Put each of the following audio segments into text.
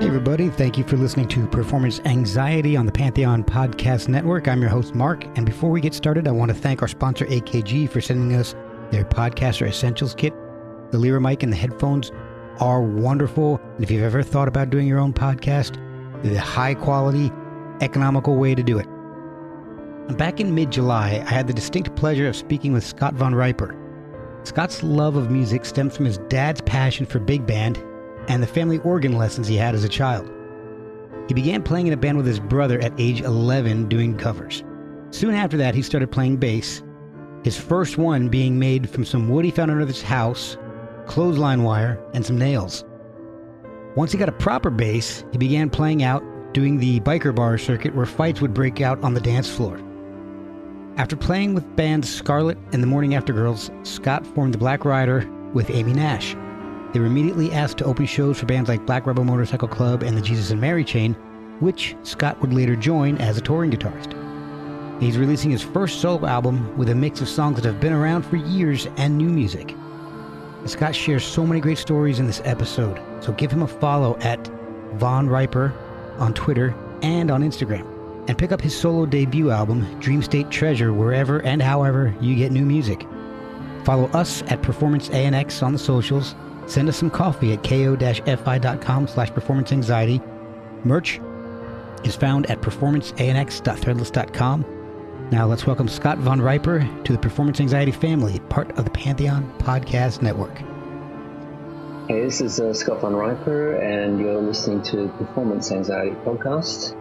Hey everybody, thank you for listening to Performance Anxiety on the Pantheon Podcast Network. I'm your host, Mark, and before we get started, I want to thank our sponsor, AKG, for sending us their Podcaster Essentials Kit. The Lyra mic and the headphones are wonderful, and if you've ever thought about doing your own podcast, they're the high-quality, economical way to do it. Back in mid-July, I had the distinct pleasure of speaking with Scott von Ryper. Scott's love of music stems from his dad's passion for big band and the family organ lessons he had as a child. He began playing in a band with his brother at age 11 doing covers. Soon after that, he started playing bass, his first one being made from some wood he found under his house, clothesline wire, and some nails. Once he got a proper bass, he began playing out, doing the biker bar circuit where fights would break out on the dance floor. After playing with bands Scarlet and the Morning After Girls, Scott formed the Black Ryder with Amy Nash. They were immediately asked to open shows for bands like Black Rebel Motorcycle Club and the Jesus and Mary Chain, which Scott would later join as a touring guitarist. He's releasing his first solo album with a mix of songs that have been around for years and new music. And Scott shares so many great stories in this episode, so give him a follow at Von Ryper on Twitter and on Instagram. And pick up his solo debut album, Dream State Treasure, wherever and however you get new music. Follow us at Performance ANX on the socials. Send us some coffee at ko-fi.com/performanceanxiety. Merch is found at performanceanx.threadless.com. Now let's welcome Scott von Ryper to the Performance Anxiety family, part of the Pantheon Podcast Network. Hey, this is Scott von Ryper, and you're listening to Performance Anxiety Podcast.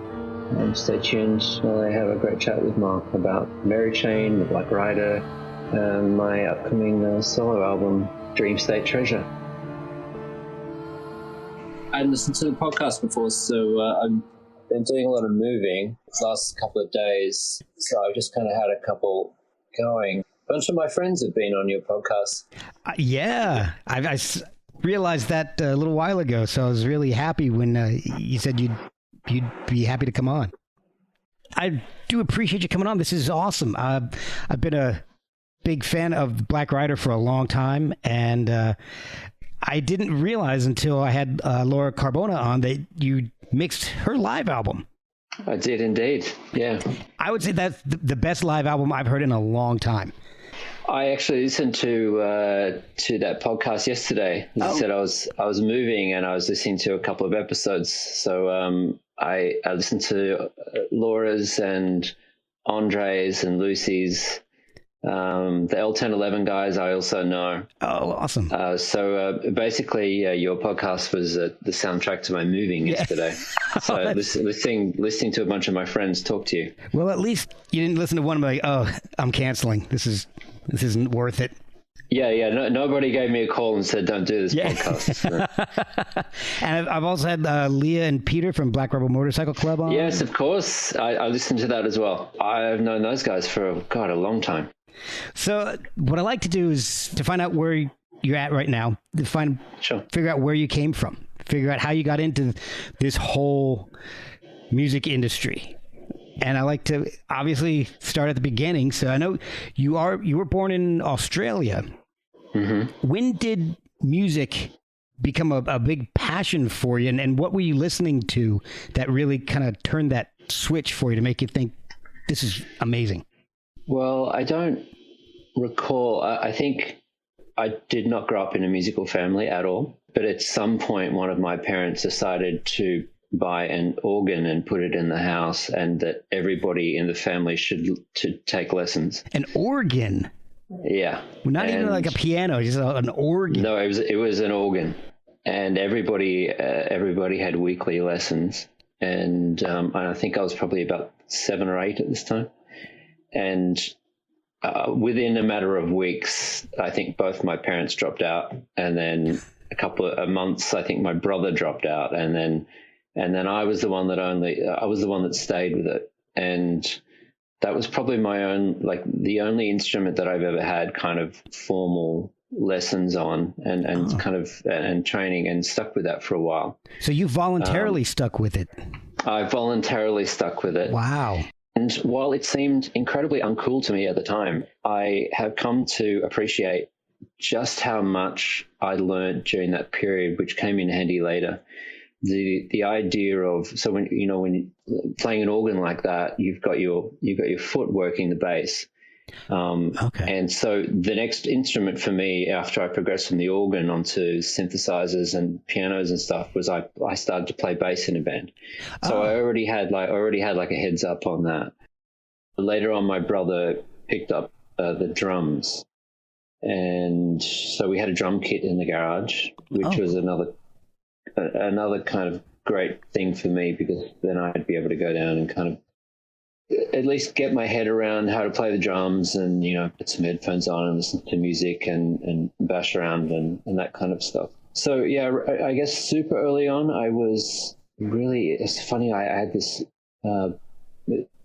Stay tuned while I have a great chat with Mark about Mary Chain, the Black Ryder, and my upcoming solo album, Dream State Treasure. I hadn't listened to the podcast before, so I've been doing a lot of moving the last couple of days, so I've just kind of had a couple going. A bunch of my friends have been on your podcast. I realized that a little while ago, so I was really happy when you said you'd be happy to come on. I do appreciate you coming on. This is awesome. I've been a big fan of Black Ryder for a long time, and I didn't realize until I had Laura Carbona on that you mixed her live album. I did indeed, yeah. I would say that's the best live album I've heard in a long time. I actually listened to that podcast yesterday. As I said, I was moving and I was listening to a couple of episodes. So I listened to Laura's and Andre's and Lucy's. The L1011 guys I also know. Oh, awesome. So basically, your podcast was the soundtrack to my moving yesterday. So listening to a bunch of my friends talk to you. Well, at least you didn't listen to one and be like, oh, I'm canceling. This isn't worth it. Yeah. Nobody gave me a call and said, don't do this podcast. So. And I've also had Leah and Peter from Black Rebel Motorcycle Club on. Yes, of course. I listened to that as well. I've known those guys for, a long time. So what I like to do is to find out where you're at right now, figure out where you came from, figure out how you got into this whole music industry. And I like to obviously start at the beginning. So I know you were born in Australia. Mm-hmm. When did music become a big passion for you? And what were you listening to that really kind of turned that switch for you to make you think this is amazing? Well, I don't recall. I think I did not grow up in a musical family at all. But at some point, one of my parents decided to buy an organ and put it in the house, and that everybody in the family should take lessons. An organ? Yeah. Well, not even like a piano, just an organ. No, it was an organ, and everybody had weekly lessons, and I think I was probably about 7 or 8 at this time, and within a matter of weeks, I think both my parents dropped out, and then a couple of months, I think my brother dropped out, and then I was the one that stayed with it, and that was probably the only instrument that I've ever had kind of formal lessons on and training, and stuck with that for a while. So you voluntarily stuck with it? I voluntarily stuck with it. Wow. And while it seemed incredibly uncool to me at the time, I have come to appreciate just how much I learned during that period, which came in handy later. the idea of, so when you're playing an organ like that, you've got your foot working the bass. Okay. And so the next instrument for me after I progressed from the organ onto synthesizers and pianos and stuff was I started to play bass in a band. So I already had like a heads up on that. Later on, my brother picked up the drums, and so we had a drum kit in the garage, which was another kind of great thing for me, because then I'd be able to go down and kind of at least get my head around how to play the drums, and put some headphones on and listen to music and bash around and that kind of stuff. So yeah, I guess super early on I was really, it's funny, I had this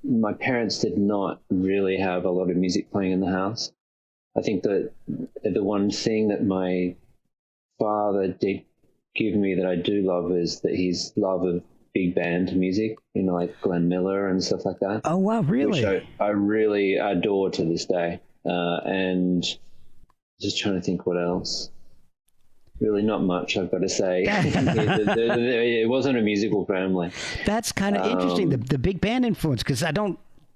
my parents did not really have a lot of music playing in the house. I think that the one thing that my father did give me that I do love is that his love of big band music, like Glenn Miller and stuff like that. Oh, wow, really? Which I really adore to this day. And just trying to think what else. Really not much, I've got to say. It wasn't a musical family. That's kind of interesting, the big band influence, because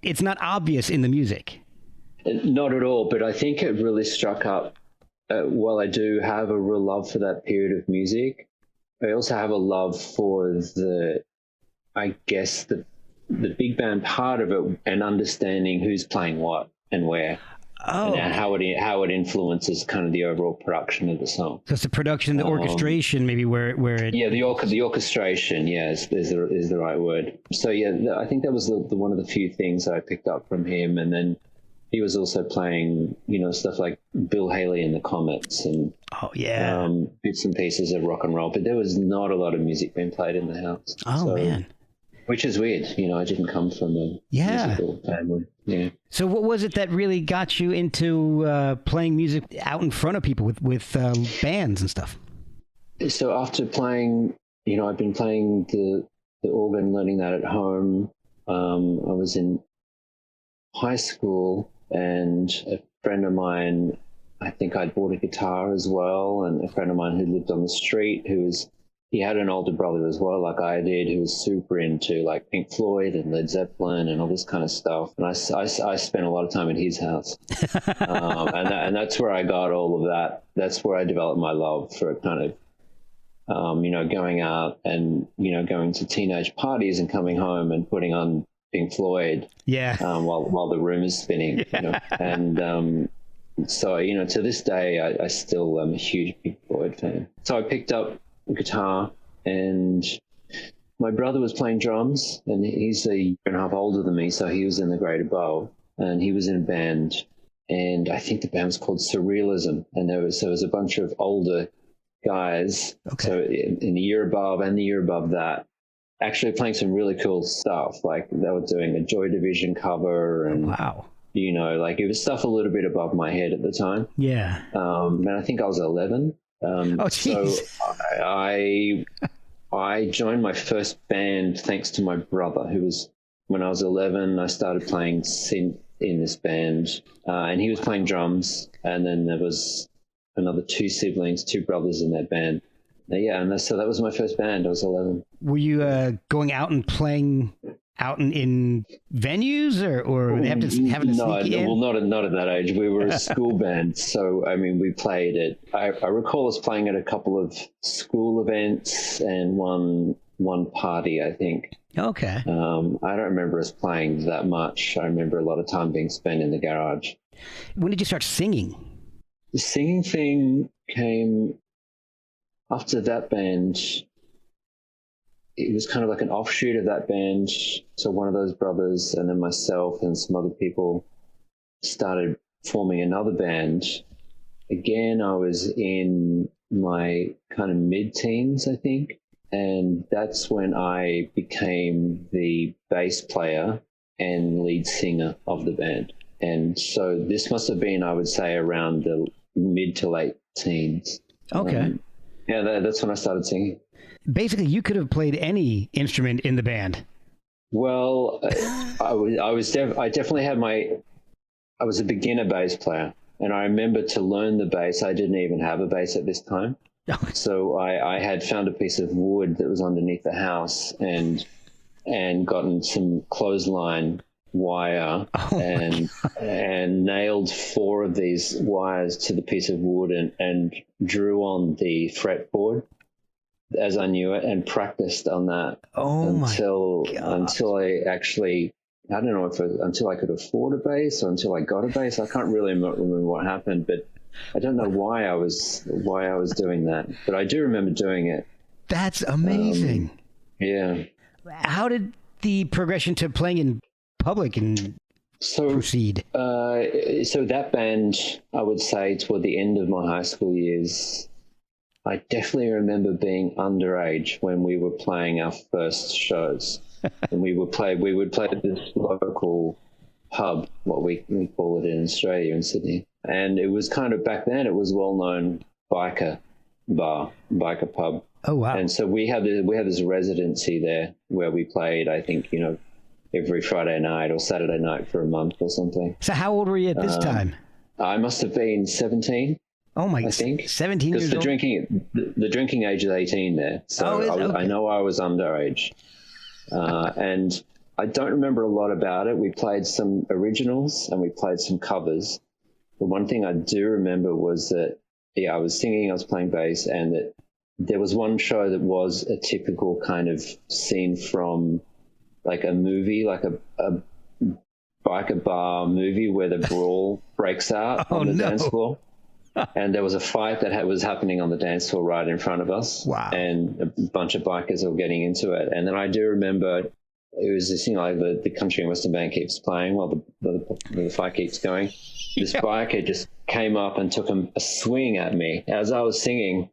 it's not obvious in the music. Not at all, but I think it really struck up. While I do have a real love for that period of music, I also have a love for the big band part of it, and understanding who's playing what and where. Oh. And how it influences kind of the overall production of the song. So it's the production, the orchestration, maybe where it. Yeah, the orchestration. Yes, is the right word. So yeah, I think that was the one of the few things that I picked up from him. And then he was also playing, stuff like Bill Haley and the Comets, and bits and pieces of rock and roll. But there was not a lot of music being played in the house. Oh, man. Which is weird. I didn't come from a musical family. Yeah. So what was it that really got you into playing music out in front of people with bands and stuff? So after playing, I've been playing the organ, learning that at home. I was in high school, and a friend of mine, I think I'd bought a guitar as well, and a friend of mine who lived on the street, he had an older brother as well, like I did, who was super into like Pink Floyd and Led Zeppelin and all this kind of stuff. And I spent a lot of time at his house, and that's where I got all of that. That's where I developed my love for kind of, going out and going to teenage parties and coming home and putting on Pink Floyd, while the room is spinning, and so to this day I still am a huge Pink Floyd fan. So I picked up guitar, and my brother was playing drums, and he's a year and a half older than me, so he was in the grade above, and he was in a band, and I think the band was called Surrealism, and there was a bunch of older guys, so in the year above and the year above that, actually playing some really cool stuff. Like they were doing a Joy Division cover, and wow, like it was stuff a little bit above my head at the time. Yeah. And I think I was 11. So I joined my first band thanks to my brother, who was, when I was 11, I started playing synth in this band, and he was playing drums, and then there was another two brothers in that band. So that was my first band. I was 11. Were you going out and playing out in venues, or having to sneak in? Well, not at that age. We were a school band, so I mean, we played at. I recall us playing at a couple of school events and one party, I think. Okay. I don't remember us playing that much. I remember a lot of time being spent in the garage. When did you start singing? The singing thing came after that band. It was kind of like an offshoot of that band. So one of those brothers and then myself and some other people started forming another band. Again, I was in my kind of mid-teens, I think. And that's when I became the bass player and lead singer of the band. And so this must have been, I would say, around the mid to late teens. Okay. That's when I started singing. Basically, you could have played any instrument in the band. Well, I was a beginner bass player, and I remember to learn the bass. I didn't even have a bass at this time. So I had found a piece of wood that was underneath the house and gotten some clothesline wire and nailed 4 of these wires to the piece of wood and drew on the fretboard as I knew it and practiced on that until I actually, I don't know until I could afford a bass or until I got a bass. I can't really remember what happened, but I don't know why I was doing that, but I do remember doing it. That's amazing. Yeah. How did the progression to playing in public and proceed? So that band, I would say, toward the end of my high school years, I definitely remember being underage when we were playing our first shows, and we would play at this local pub, what we call it in Australia, in Sydney, and it was kind of, back then it was well-known biker pub. Oh wow! And so we had this residency there where we played, I think, every Friday night or Saturday night for a month or something. So how old were you at this time? I must have been 17. Oh my! I think 17 years old. Because the drinking age is 18 there, so I know I was underage, and I don't remember a lot about it. We played some originals and we played some covers. The one thing I do remember was that I was singing, I was playing bass, and that there was one show that was a typical kind of scene from like a movie, like a biker bar movie where the brawl breaks out on the dance floor. And there was a fight that was happening on the dance floor right in front of us. Wow. And a bunch of bikers were getting into it. And then I do remember it was this, like the country and western band keeps playing while the fight keeps going. This biker just came up and took a swing at me as I was singing.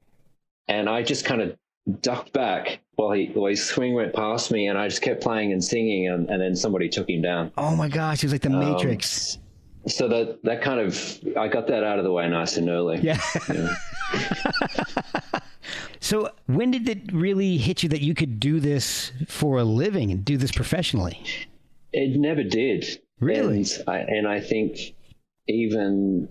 And I just kind of ducked back while his swing went past me, and I just kept playing and singing, and then somebody took him down. Oh my gosh, it was like the Matrix. So that kind of, I got that out of the way nice and early. Yeah. So when did it really hit you that you could do this for a living and do this professionally? It never did. Really? And I think even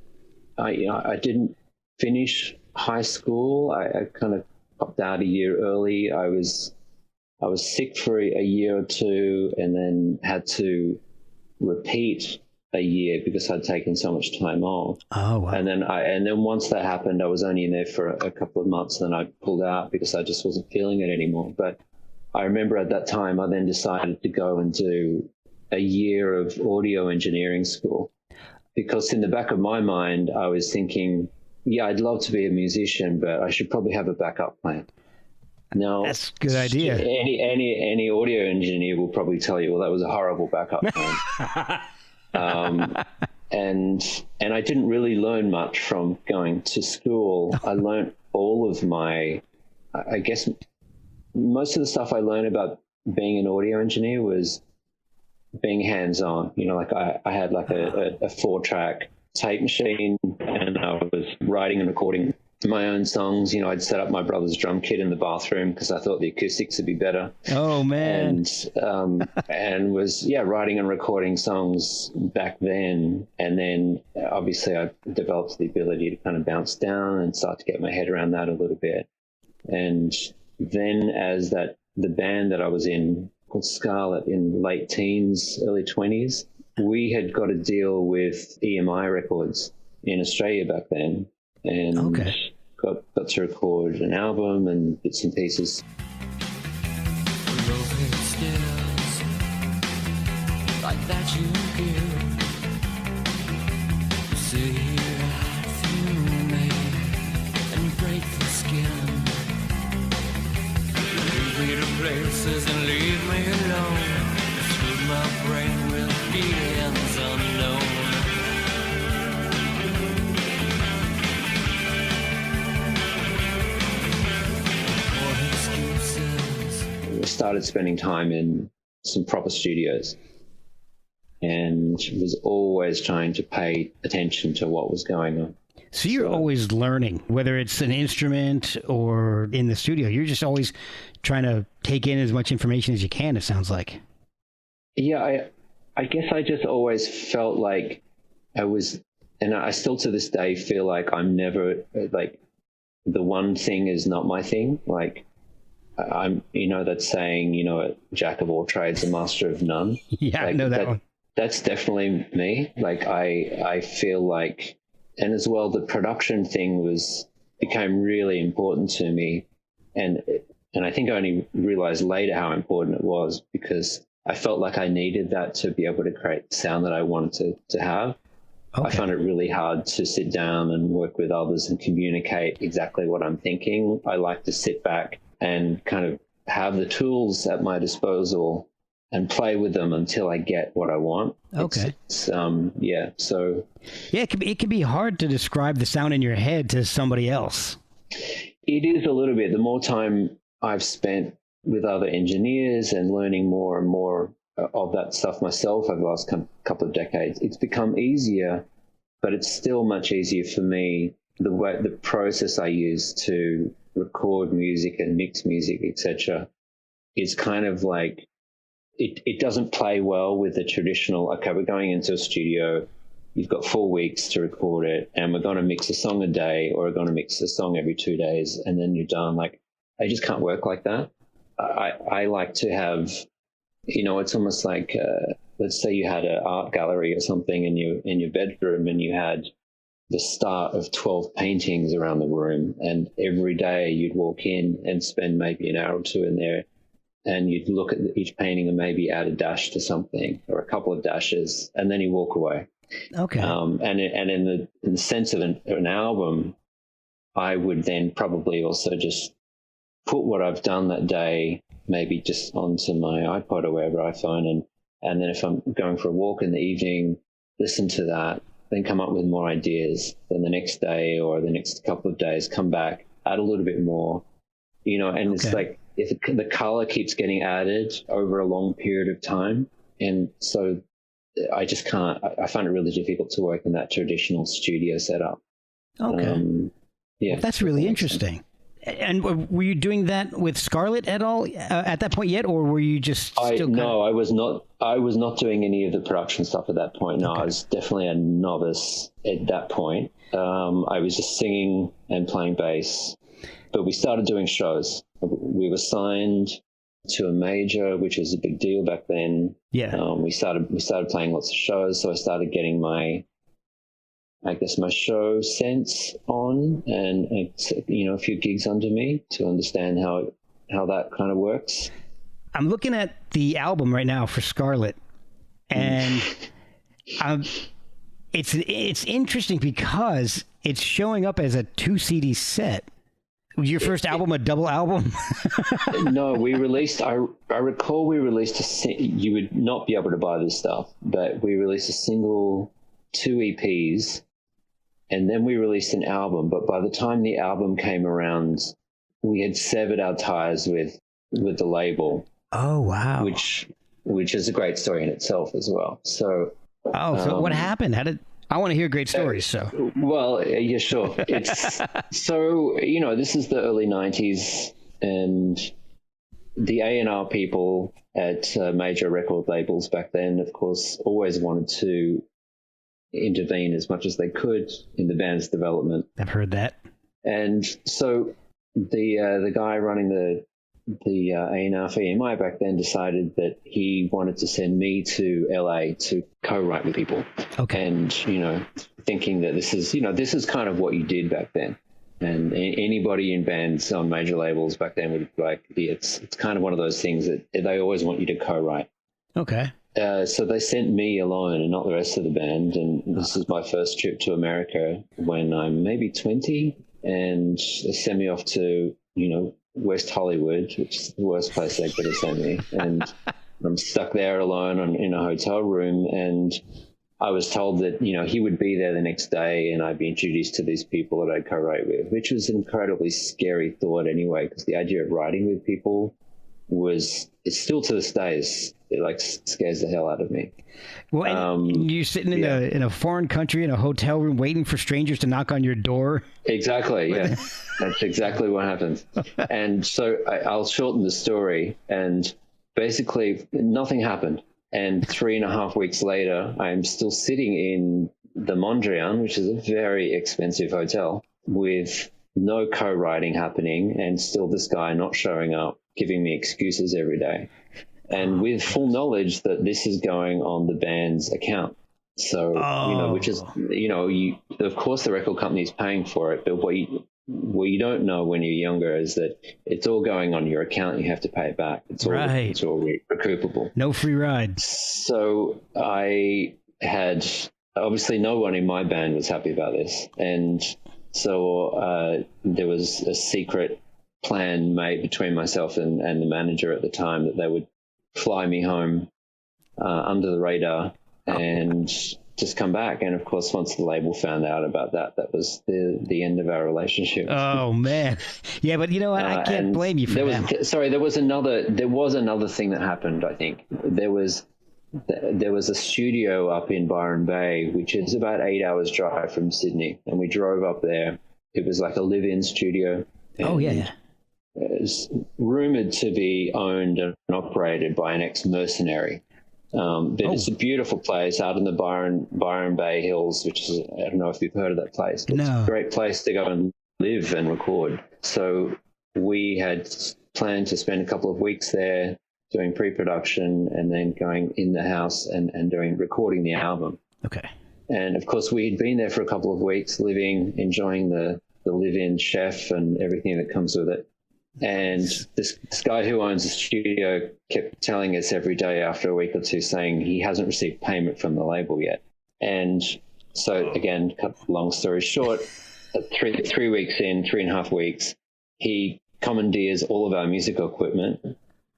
I didn't finish high school. I kind of popped out a year early. I was sick for a year or two, and then had to repeat a year because I'd taken so much time off. Oh wow! And then once that happened, I was only in there for a couple of months, and then I pulled out because I just wasn't feeling it anymore. But I remember at that time, I then decided to go and do a year of audio engineering school, because in the back of my mind, I was thinking, yeah, I'd love to be a musician, but I should probably have a backup plan. Now, that's a good idea. Any audio engineer will probably tell you, well, that was a horrible backup plan. And I didn't really learn much from going to school. I learned all of I guess most of the stuff I learned about being an audio engineer was being hands-on. Like I had like a 4-track tape machine, and I was writing and recording my own songs. I'd set up my brother's drum kit in the bathroom because I thought the acoustics would be better. Oh man! And was writing and recording songs back then. And then obviously I developed the ability to kind of bounce down and start to get my head around that a little bit. And then as the band that I was in called Scarlet in late teens, early 20s, we had got a deal with EMI Records in Australia back then, and got to record an album and bits and pieces. Like that you and break the skin. Leave me to places and leave me alone. Fill my brain with feelings unknown. Started spending time in some proper studios, and was always trying to pay attention to what was going on. So you're always learning, whether it's an instrument or in the studio. You're just always trying to take in as much information as you can, it sounds like. Yeah, I guess I just always felt like I was, and I still to this day feel like I'm never, like, the one thing is not my thing. Like I'm, that saying, a jack of all trades, a master of none. Yeah, like, I know that one. That's definitely me. Like I feel like, and as well, the production thing became really important to me. And I think I only realized later how important it was, because I felt like I needed that to be able to create the sound that I wanted to have. Okay. I find it really hard to sit down and work with others and communicate exactly what I'm thinking. I like to sit back and kind of have the tools at my disposal and play with them until I get what I want. Okay. Yeah. So. Yeah, it can be hard to describe the sound in your head to somebody else. It is a little bit. The more time I've spent with other engineers and learning more and more of that stuff myself over the last couple of decades, it's become easier, but it's still much easier for me. The process I use to record music and mix music, etc., is kind of like, it doesn't play well with the traditional, okay, we're going into a studio, you've got 4 weeks to record it, and we're going to mix a song a day, or we're going to mix a song every 2 days, and then you're done. Like, I just can't work like that. I like to have, it's almost like, let's say you had an art gallery or something in your bedroom, and you had the start of 12 paintings around the room, and every day you'd walk in and spend maybe an hour or two in there, and you'd look at each painting and maybe add a dash to something or a couple of dashes, and then you walk away. Okay. And in the sense of an album, I would then probably also just put what I've done that day, maybe just onto my iPod or wherever I find, and then if I'm going for a walk in the evening, listen to that, then come up with more ideas. Then the next day or the next couple of days, come back, add a little bit more, and It's like, if the color keeps getting added over a long period of time, and so I just can't. I find it really difficult to work in that traditional studio setup. Okay. Yeah, well, that's really interesting. And were you doing that with Scarlet at all at that point yet, or were you just still? No, I was not. I was not doing any of the production stuff at that point. No, okay. I was definitely a novice at that point. I was just singing and playing bass, but we started doing shows. We were signed to a major, which was a big deal back then. Yeah. We started playing lots of shows, so I started getting my show sense on, and a few gigs under me to understand how that kind of works. I'm looking at the album right now for Scarlet, and it's interesting because it's showing up as a 2 CD set. Was your first album a double album? No, we released. I recall we released you would not be able to buy this stuff, but we released a single, 2 EPs, and then we released an album. But by the time the album came around, we had severed our ties with the label. Oh wow! Which is a great story in itself as well. So. So what happened? I want to hear great stories. So. Well, yeah, sure. It's so this is the early 90s, and the A&R people at major record labels back then, of course, always wanted to intervene as much as they could in the band's development. I've heard that. And so the guy running the A&R for EMI back then decided that he wanted to send me to LA to co-write with people. Okay. And, thinking that this is kind of what you did back then. And anybody in bands on major labels back then would be like, it's kind of one of those things that they always want you to co-write. Okay. So they sent me alone and not the rest of the band. And this is my first trip to America when I'm maybe 20. And they sent me off to, West Hollywood, which is the worst place they could have sent me. And I'm stuck there alone in a hotel room. And I was told that, he would be there the next day and I'd be introduced to these people that I'd co-write with, which was an incredibly scary thought anyway, because the idea of writing with people it's still to this day, it scares the hell out of me. Well, you're sitting in a foreign country in a hotel room waiting for strangers to knock on your door. Exactly. Yeah, that's exactly what happens. And so I'll shorten the story. And basically, nothing happened. And 3.5 weeks later, I'm still sitting in the Mondrian, which is a very expensive hotel, with no co-writing happening, and still this guy not showing up, giving me excuses every day, and with full knowledge that this is going on the band's account. So, which is, of course the record company is paying for it, but what you don't know when you're younger is that it's all going on your account. You have to pay it back. It's all recoupable. No free ride. So I had, obviously no one in my band was happy about this. And so there was a secret plan made between myself and the manager at the time that they would fly me home under the radar and just come back. And of course, once the label found out about that, that was the end of our relationship. Oh man. Yeah, but you know what? I can't blame you for that. There was another thing that happened. I think there was a studio up in Byron Bay, which is about 8 hours drive from Sydney. And we drove up there. It was like a live-in studio. Oh yeah. It was rumored to be owned and operated by an ex-mercenary. But it's a beautiful place out in the Byron Bay Hills, which is, I don't know if you've heard of that place. But It's a great place to go and live and record. So we had planned to spend a couple of weeks there doing pre-production and then going in the house and recording the album. Okay. And of course we had been there for a couple of weeks, enjoying the live-in chef and everything that comes with it. And this guy who owns the studio kept telling us every day after a week or two, saying he hasn't received payment from the label yet. And so again, cut long story short, 3 weeks in, 3.5 weeks, he commandeers all of our musical equipment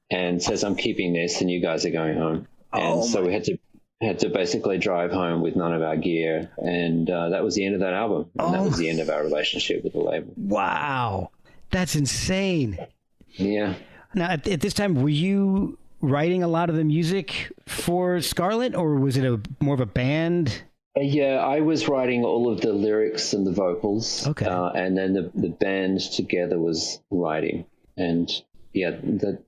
and says, I'm keeping this and you guys are going home. And so we had to basically drive home with none of our gear. And that was the end of that album. And that was the end of our relationship with the label. Wow. That's insane. Yeah. Now, at this time, were you writing a lot of the music for Scarlet, or was it more of a band? Yeah, I was writing all of the lyrics and the vocals. Okay. And then the band together was writing. And yeah,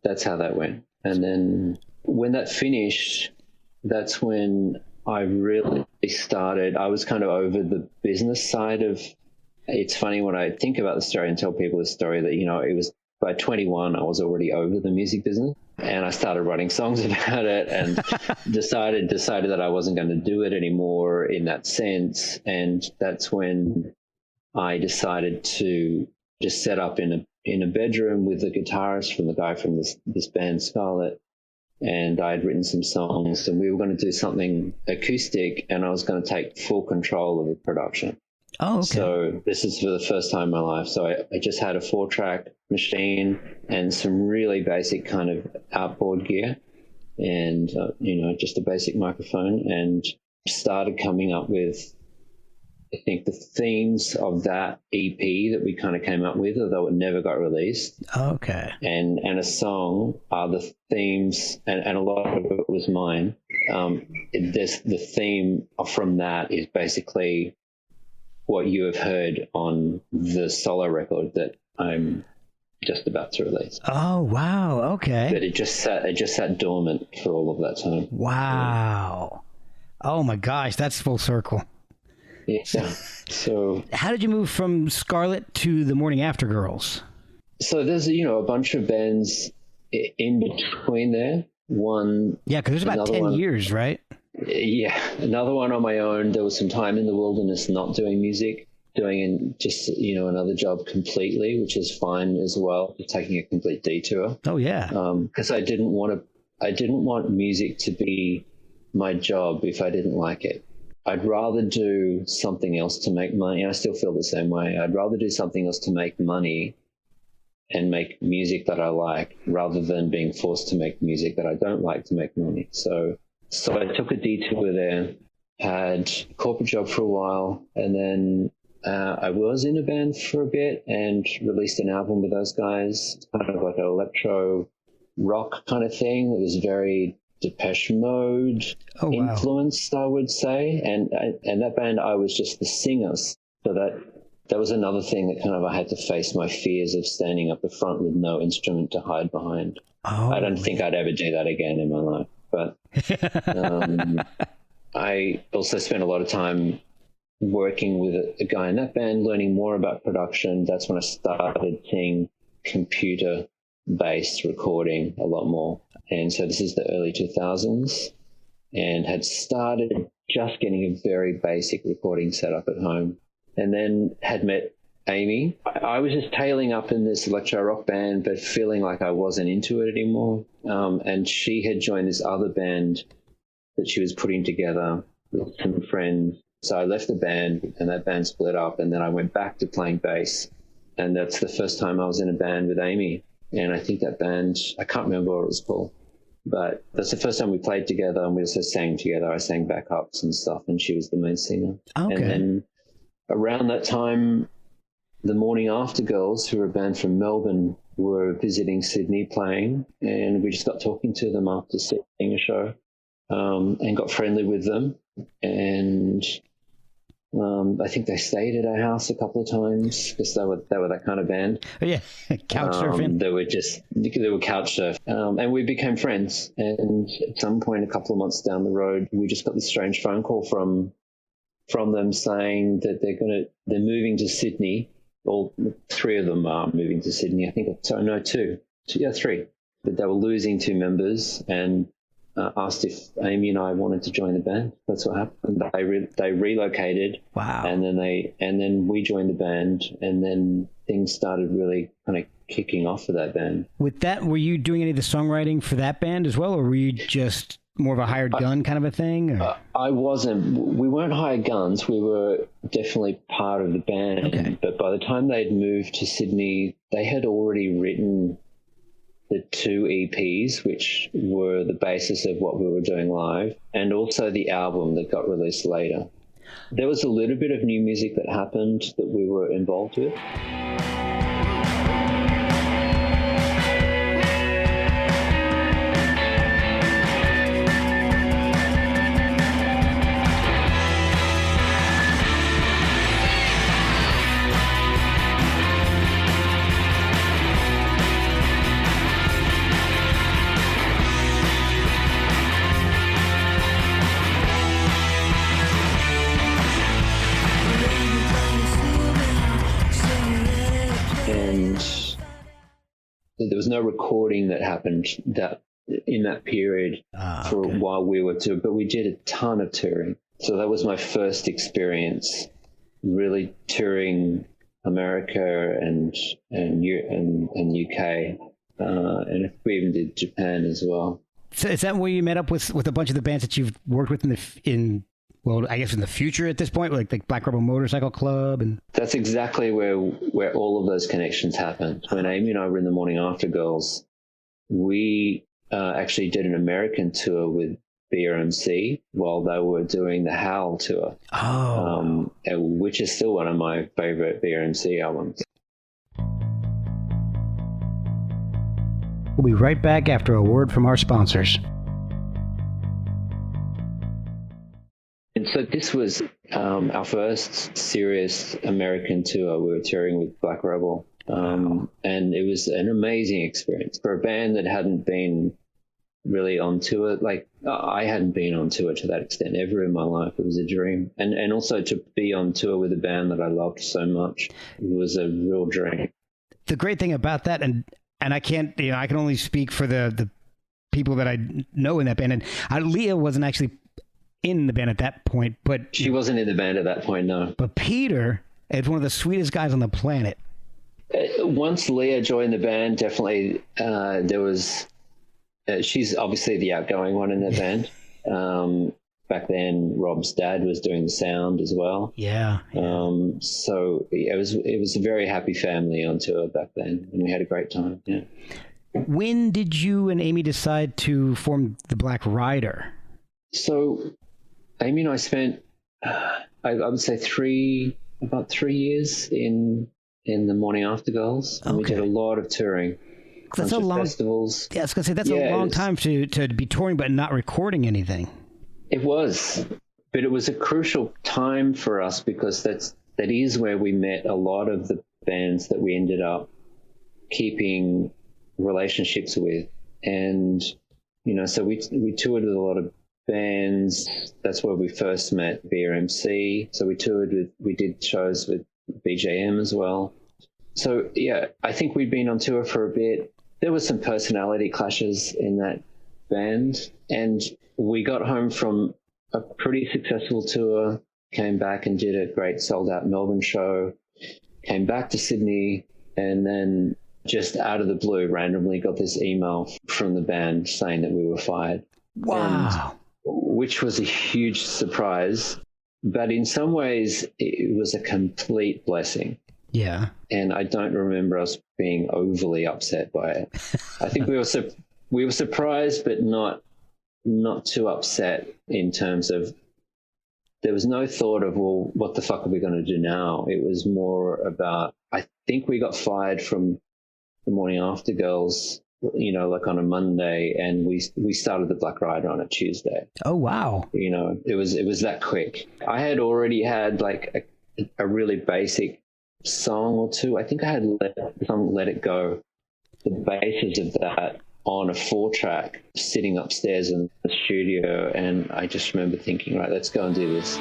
that's how that went. And then when that finished, that's when I really started. I was kind of over the business side of. It's funny when I think about the story and tell people the story that, it was by 21, I was already over the music business, and I started writing songs about it and decided that I wasn't going to do it anymore in that sense. And that's when I decided to just set up in a bedroom with the guitarist from the guy from this band, Scarlet. And I had written some songs and we were going to do something acoustic, and I was going to take full control of the production. Oh, okay. So this is for the first time in my life. So I just had a 4-track machine and some really basic kind of outboard gear and, just a basic microphone, and started coming up with, I think, the themes of that EP that we kind of came up with, although it never got released. Okay. And a song are the themes, and a lot of it was mine. The theme from that is basically what you have heard on the solo record that I'm just about to release. Oh, wow. Okay. But it just sat dormant for all of that time. Wow. Oh my gosh, that's full circle. Yeah. So how did you move from Scarlet to the Morning After Girls? So there's, a bunch of bands in between there. Yeah, because there's about 10 years, right? Yeah, another one on my own. There was some time in the wilderness not doing music, doing just another job completely, which is fine as well, taking a complete detour. Oh yeah. Because I didn't want music to be my job if I didn't like it. I'd rather do something else to make money. I still feel the same way. I'd rather do something else to make money and make music that I like, rather than being forced to make music that I don't like to make money. So I took a detour there, had a corporate job for a while, and then I was in a band for a bit and released an album with those guys, kind of like an electro rock kind of thing. It was very Depeche Mode influenced, I would say. And that band, I was just the singer. So that was another thing that kind of I had to face my fears of standing up the front with no instrument to hide behind. I don't think I'd ever do that again in my life. But I also spent a lot of time working with a guy in that band, learning more about production. That's when I started seeing computer-based recording a lot more. And so this is the early 2000s, and had started just getting a very basic recording setup at home, and then had met Amy. I was just tailing up in this electro rock band, but feeling like I wasn't into it anymore. And she had joined this other band that she was putting together with some friends. So I left the band, and that band split up, and then I went back to playing bass. And that's the first time I was in a band with Amy. And I think that band, I can't remember what it was called, but that's the first time we played together, and we also sang together. I sang backups and stuff, and she was the main singer. Okay. And then around that time, the Morning After Girls, who were a band from Melbourne, were visiting Sydney playing, and we just got talking to them after seeing a show, and got friendly with them. And I think they stayed at our house a couple of times because they were that kind of band. Oh, yeah, couch surfing. They were couch surf, and we became friends. And at some point, a couple of months down the road, we just got this strange phone call from them saying that they're moving to Sydney. All three of them are moving to Sydney. I think three. But they were losing two members, and asked if Amy and I wanted to join the band. That's what happened. They relocated. Wow. And then we joined the band, and then things started really kind of kicking off for that band. With that, were you doing any of the songwriting for that band as well, or were you just more of a hired gun kind of a thing? Or? I wasn't. We weren't hired guns. We were definitely part of the band. Okay. But by the time they'd moved to Sydney, they had already written the two EPs, which were the basis of what we were doing live, and also the album that got released later. There was a little bit of new music that happened that we were involved with. There was no recording that happened in that period for while we were touring, but we did a ton of touring. So that was my first experience really touring America and UK, and we even did Japan as well. So is that where you met up with a bunch of the bands that you've worked with in the future at this point, like Black Rebel Motorcycle Club? And that's exactly where all of those connections happened. When Amy and I were in the Morning After Girls, we actually did an American tour with BRMC while they were doing the Howl tour, which is still one of my favorite BRMC albums. We'll be right back after a word from our sponsors. And so this was our first serious American tour. We were touring with Black Rebel, and it was an amazing experience for a band that hadn't been really on tour. Like I hadn't been on tour to that extent ever in my life. It was a dream, and also to be on tour with a band that I loved so much, it was a real dream. The great thing about that, and I can't, I can only speak for the people that I know in that band, and Leah wasn't actually in the band at that point, but she wasn't in the band at that point, no. But Peter is one of the sweetest guys on the planet. Once Leah joined the band, definitely there was. She's obviously the outgoing one in the band. Back then, Rob's dad was doing the sound as well. Yeah. So it was a very happy family on tour back then, and we had a great time. Yeah. When did you and Amy decide to form the Black Ryder? So Amy and I spent, I would say about 3 years in the Morning After Girls, and we did a lot of touring. That's a long festivals. Yeah, I was gonna say that's a long time to be touring but not recording anything. It was, but it was a crucial time for us because that is where we met a lot of the bands that we ended up keeping relationships with, and so we toured with a lot of bands. That's where we first met BRMC. So we did shows with BJM as well. So yeah, I think we'd been on tour for a bit. There was some personality clashes in that band, and we got home from a pretty successful tour, came back and did a great sold-out Melbourne show, came back to Sydney, and then just out of the blue, randomly got this email from the band saying that we were fired. Wow. Which was a huge surprise, but in some ways it was a complete blessing. Yeah. And I don't remember us being overly upset by it. I think we were surprised, but not too upset in terms of there was no thought of, well, what the fuck are we going to do now? It was more about, I think we got fired from the Morning After Girls, you know, like on a Monday, and we started the Black Ryder on a Tuesday. Oh, wow. You know, it was that quick. I had already had like a really basic song or two. I think I had Let It Go, the basis of that, on a 4-track sitting upstairs in the studio, and I just remember thinking, right, let's go and do this.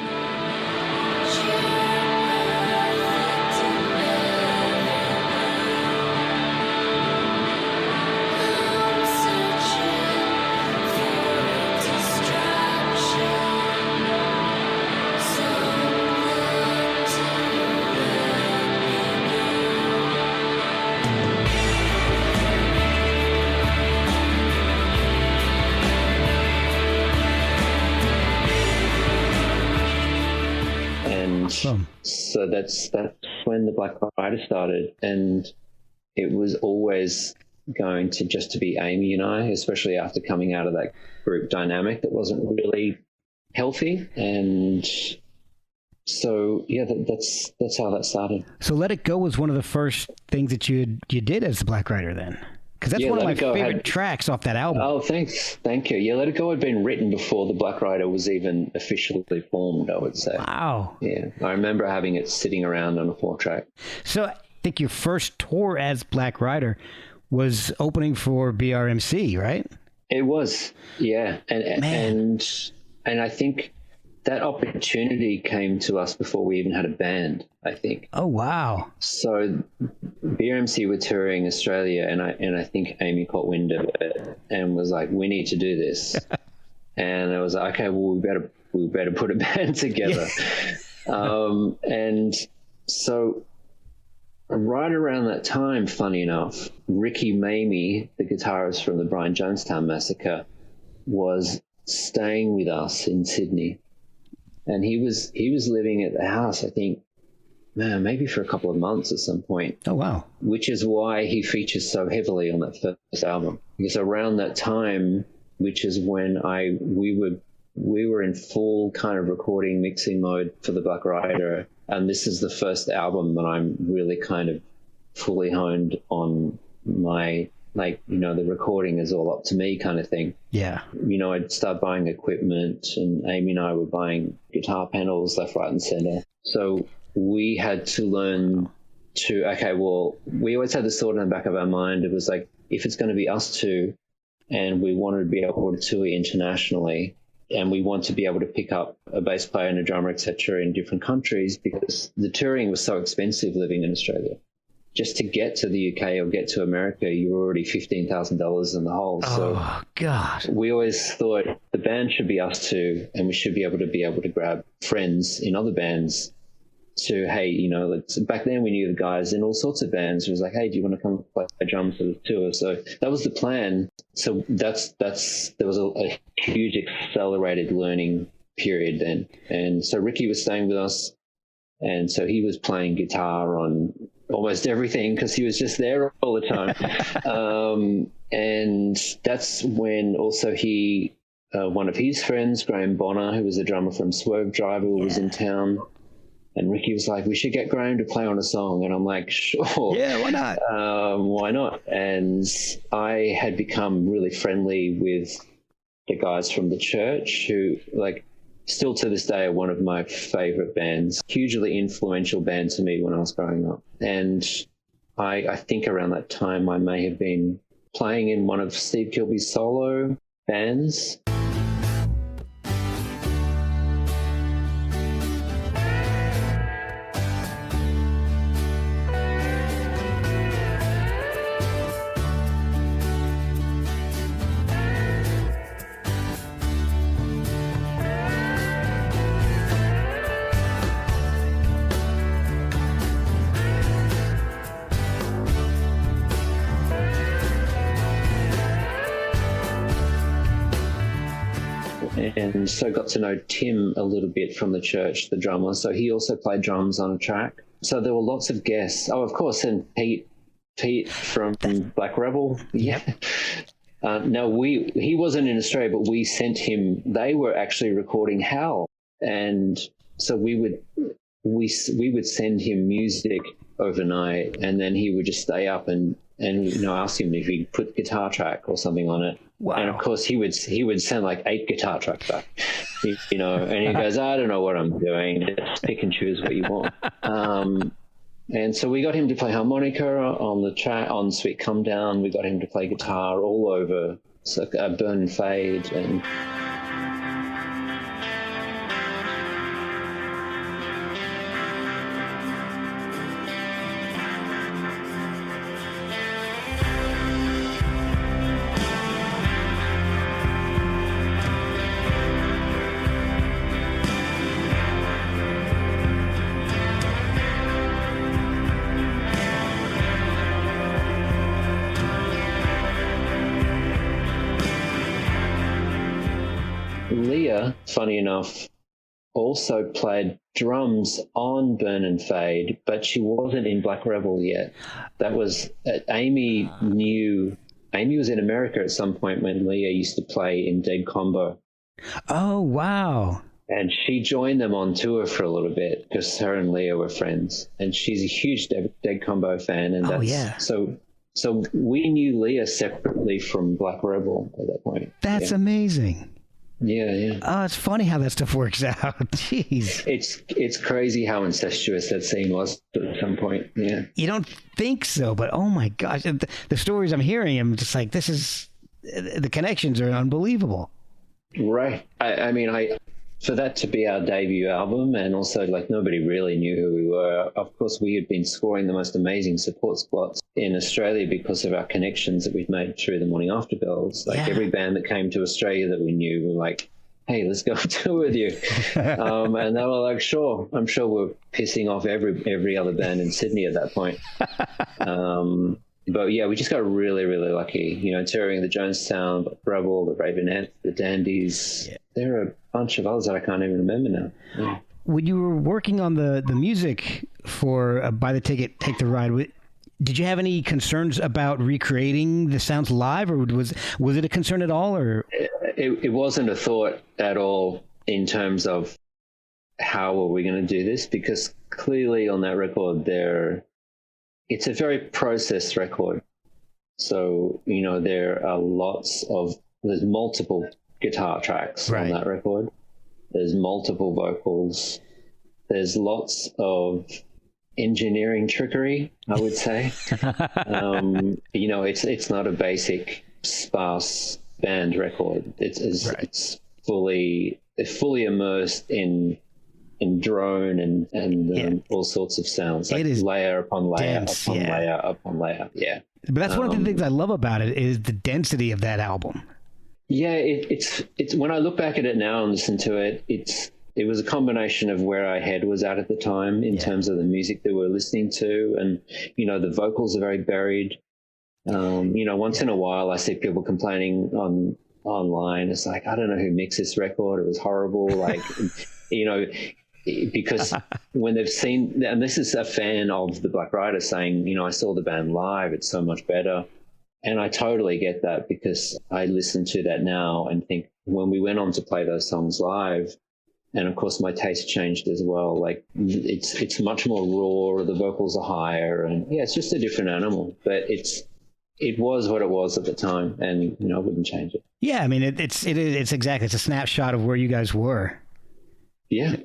So that's when the Black Ryder started, and it was always going to just to be Amy and I, especially after coming out of that group dynamic that wasn't really healthy. And so yeah, that's how that started. So Let It Go was one of the first things that you did as the Black Ryder then? Because that's one of my favorite tracks off that album. Oh, thanks. Thank you. Yeah, Let It Go had been written before the Black Ryder was even officially formed, I would say. Wow. Yeah, I remember having it sitting around on a 4-track. So I think your first tour as Black Ryder was opening for BRMC, right? It was, yeah. And I think that opportunity came to us before we even had a band, I think. Oh, wow. So BRMC were touring Australia, and I think Amy caught wind of it and was like, we need to do this. And I was like, okay, well, we better put a band together. And so right around that time, funny enough, Ricky Mamie, the guitarist from the Brian Jonestown Massacre, was staying with us in Sydney. And he was living at the house, I think, maybe for a couple of months at some point. Oh, wow. Which is why he features so heavily on that first album. Because around that time, which is when we were in full kind of recording, mixing mode for the Black Ryder. And this is the first album that I'm really kind of fully honed on my, like, you know, the recording is all up to me kind of thing. Yeah. You know, I'd start buying equipment, and Amy and I were buying guitar panels left, right, and center. So we had to learn to, okay, well, we always had this thought in the back of our mind. It was like, if it's going to be us two and we wanted to be able to tour internationally, and we want to be able to pick up a bass player and a drummer, etc., in different countries, because the touring was so expensive living in Australia. Just to get to the UK or get to America, you were already $15,000 in the hole. Oh, God. We always thought the band should be us two, and we should be able to grab friends in other bands to, hey, you know, back then we knew the guys in all sorts of bands. It was like, hey, do you want to come play drums for the tour? So that was the plan. So there was a huge accelerated learning period then. And so Ricky was staying with us, and so he was playing guitar on almost everything because he was just there all the time. And that's when also one of his friends, Graham Bonner, who was a drummer from Swerve Driver, was in town. And Ricky was like, we should get Graham to play on a song. And I'm like, sure. Yeah, why not? Why not? And I had become really friendly with the guys from the church who, like, still to this day are one of my favorite bands, hugely influential band to me when I was growing up. And I think around that time I may have been playing in one of Steve Kilby's solo bands. and so got to know Tim a little bit from the church, the drummer. So he also played drums on a track. So there were lots of guests. Oh, of course, and Pete from Black Rebel. Yeah. No, he wasn't in Australia, but we sent him. They were actually recording Howl, and so we would send him music overnight, and then he would just stay up and ask him if he'd put guitar track or something on it. Wow. And of course he would send like 8 guitar tracks back, and he goes, I don't know what I'm doing, just pick and choose what you want. And so we got him to play harmonica on the track on Sweet Come Down. We got him to play guitar all over, so Burn and Fade, and Leah, funny enough, also played drums on Burn and Fade, but she wasn't in Black Rebel yet. That was Amy was in America at some point when Leah used to play in Dead Combo. Oh, wow. And she joined them on tour for a little bit because her and Leah were friends, and she's a huge Dead Combo fan. And so we knew Leah separately from Black Rebel at that point. That's amazing. Yeah. Oh, it's funny how that stuff works out. Jeez. It's crazy how incestuous that scene was at some point. Yeah. You don't think so, but oh my gosh, the stories I'm hearing, I'm just like, the connections are unbelievable. Right. I mean, for that to be our debut album, and also like nobody really knew who we were. Of course, we had been scoring the most amazing support spots in Australia because of our connections that we'd made through the Morning After Girls. Like every band that came to Australia that we knew were like, hey, let's go tour with you. And they were like, sure. I'm sure we're pissing off every other band in Sydney at that point. But yeah, we just got really, really lucky, touring the Jonestown, the Rebel, the Ravenettes, the Dandies. Yeah. There are a bunch of others that I can't even remember now. Yeah. When you were working on the music for Buy the Ticket, Take the Ride, did you have any concerns about recreating the sounds live, or was it a concern at all? Or it wasn't a thought at all in terms of how are we going to do this, because clearly on that record it's a very processed record. So, there's multiple guitar tracks on that record. There's multiple vocals. There's lots of engineering trickery, I would say. It's not a basic sparse band record. It's fully immersed in drone and all sorts of sounds, like layer upon layer dense, upon layer upon layer. Yeah. But that's one of the things I love about it is the density of that album. Yeah, it's when I look back at it now and listen to it, it was a combination of where our head was at the time in terms of the music that we're listening to, and the vocals are very buried. Once in a while I see people complaining online. It's like, I don't know who mixed this record. It was horrible. Like, because when they've seen, and this is a fan of the Black Ryder saying, I saw the band live, it's so much better. And I totally get that, because I listen to that now and think, when we went on to play those songs live, and of course my taste changed as well, like it's much more raw, the vocals are higher, and it's just a different animal. But it was what it was at the time, and I wouldn't change it. Yeah, I mean it's a snapshot of where you guys were. Yeah,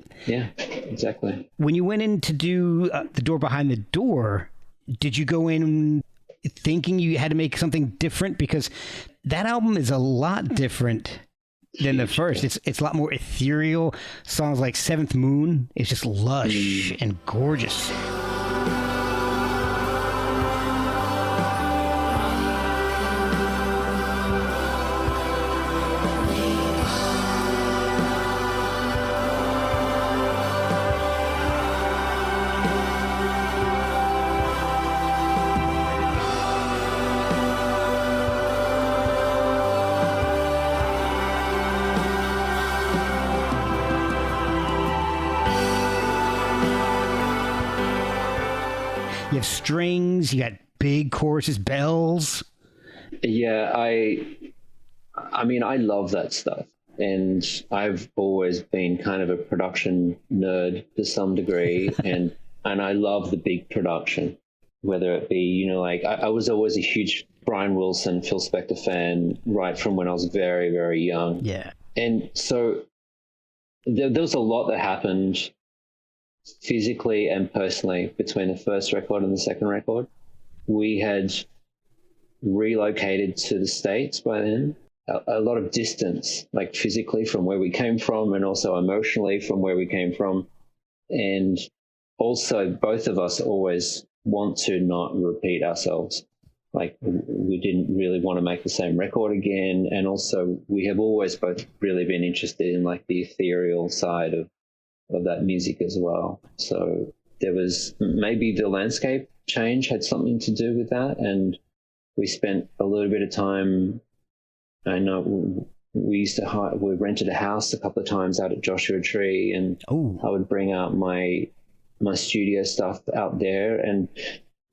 exactly. When you went in to do The Door Behind the Door, did you go in thinking you had to make something different? Because that album is a lot different than the first. It's a lot more ethereal. Songs like Seventh Moon is just lush and gorgeous. have strings, you got big choruses, bells. Yeah, I mean, I love that stuff. And I've always been kind of a production nerd to some degree. and I love the big production, whether it be, you know, like I was always a huge Brian Wilson, Phil Spector fan right from when I was very, very young. Yeah. And so there was a lot that happened physically and personally between the first record and the second record. We had relocated to the States by then. A lot of distance, like physically from where we came from and also emotionally from where we came from. And also both of us always want to not repeat ourselves. Like we didn't really want to make the same record again. And also we have always both really been interested in like the ethereal side of that music as well. So there was maybe the landscape change had something to do with that. And we spent a little bit of time. I know we rented a house a couple of times out at Joshua Tree, and I would bring out my studio stuff out there. And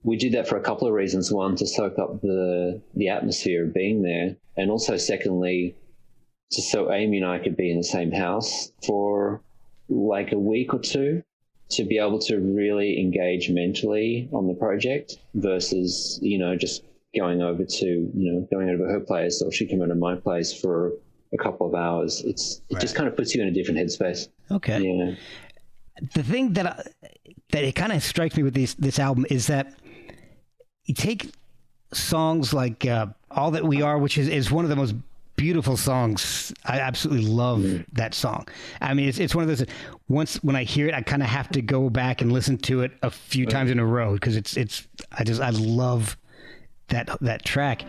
we did that for a couple of reasons. One, to soak up the atmosphere of being there. And also secondly, just so Amy and I could be in the same house for like a week or two to be able to really engage mentally on the project versus, you know, just going over her place, or she came over to my place for a couple of hours. It just kind of puts you in a different headspace. Okay. Yeah. The thing that it kind of strikes me with this album is that you take songs like All That We Are, which is one of the most beautiful songs. I absolutely love that song. I mean, it's one of those, when I hear it, I kind of have to go back and listen to it a few times in a row because I love that track.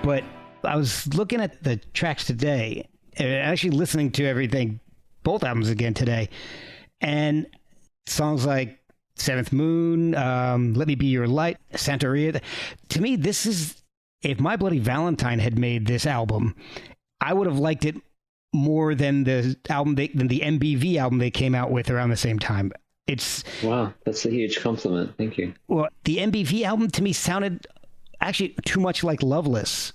But I was looking at the tracks today, and actually listening to everything, both albums again today, and songs like Seventh Moon, Let Me Be Your Light, Santeria. To me, this is, if My Bloody Valentine had made this album, I would have liked it more than the MBV album they came out with around the same time. Wow, that's a huge compliment. Thank you. Well, the MBV album to me sounded actually too much like Loveless.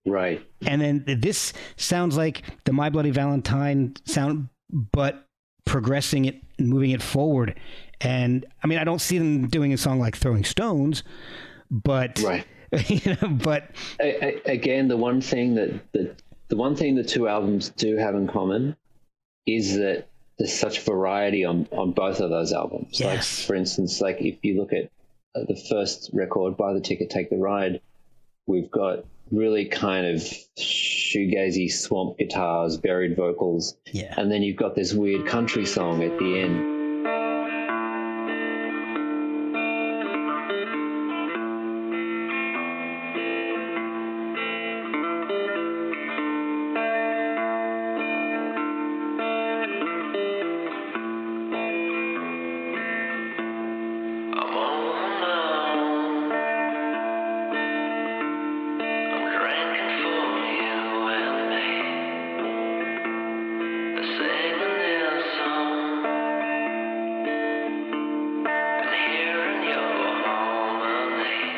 Right. And then this sounds like the My Bloody Valentine sound, but progressing it and moving it forward. And I mean, I don't see them doing a song like Throwing Stones, but right. You know, but again, the one thing the two albums do have in common is that there's such variety on both of those albums. Yes. Like, for instance, like if you look at the first record, Buy the Ticket, Take the Ride, we've got really kind of shoegazy swamp guitars, buried vocals. Yeah. And then you've got this weird country song at the end.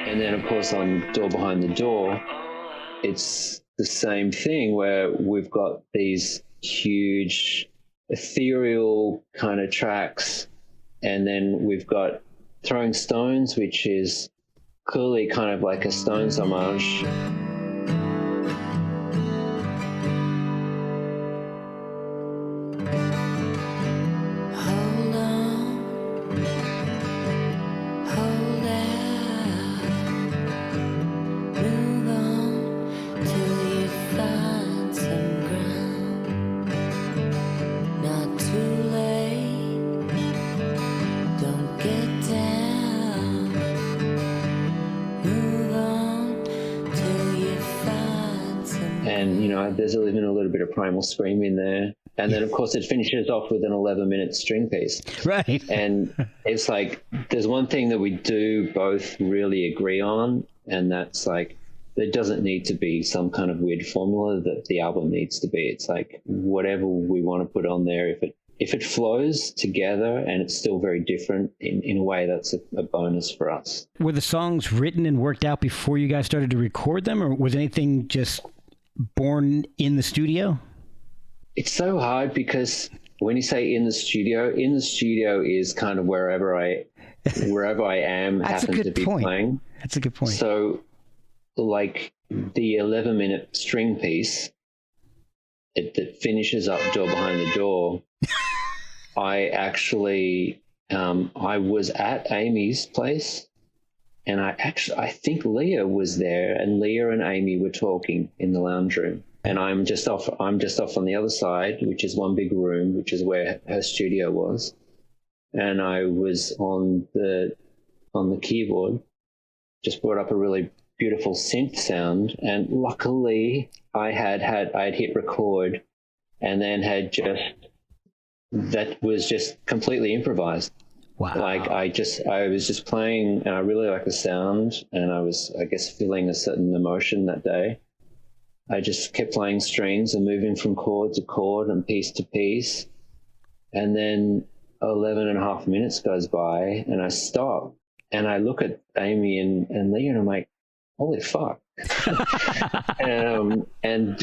And then, of course, on Door Behind the Door, it's the same thing where we've got these huge ethereal kind of tracks. And then we've got Throwing Stones, which is clearly kind of like a Stones homage. Not too late, don't get down. And, there's even a little bit of Primal Scream in there. And then, of course, it finishes off with an 11-minute string piece. Right. And it's like, there's one thing that we do both really agree on, and that's like, there doesn't need to be some kind of weird formula that the album needs to be. It's like, whatever we want to put on there, if it flows together and it's still very different in a way, that's a bonus for us. Were the songs written and worked out before you guys started to record them, or was anything just born in the studio? It's so hard because when you say in the studio is kind of wherever I am happen to be playing. That's a good point. So like the 11-minute string piece that finishes up Door Behind the Door, I actually, I was at Amy's place, and I think Leah was there, and Leah and Amy were talking in the lounge room. And I'm just off on the other side, which is one big room, which is where her studio was. And I was on the keyboard, just brought up a really beautiful synth sound. And luckily I had hit record, and then that was just completely improvised. Wow. Like I was just playing, and I really liked the sound, and I was, I guess, feeling a certain emotion that day. I just kept playing strings and moving from chord to chord and piece to piece. And then 11 and a half minutes goes by, and I stop, and I look at Amy and Lee, and I'm like, holy fuck. And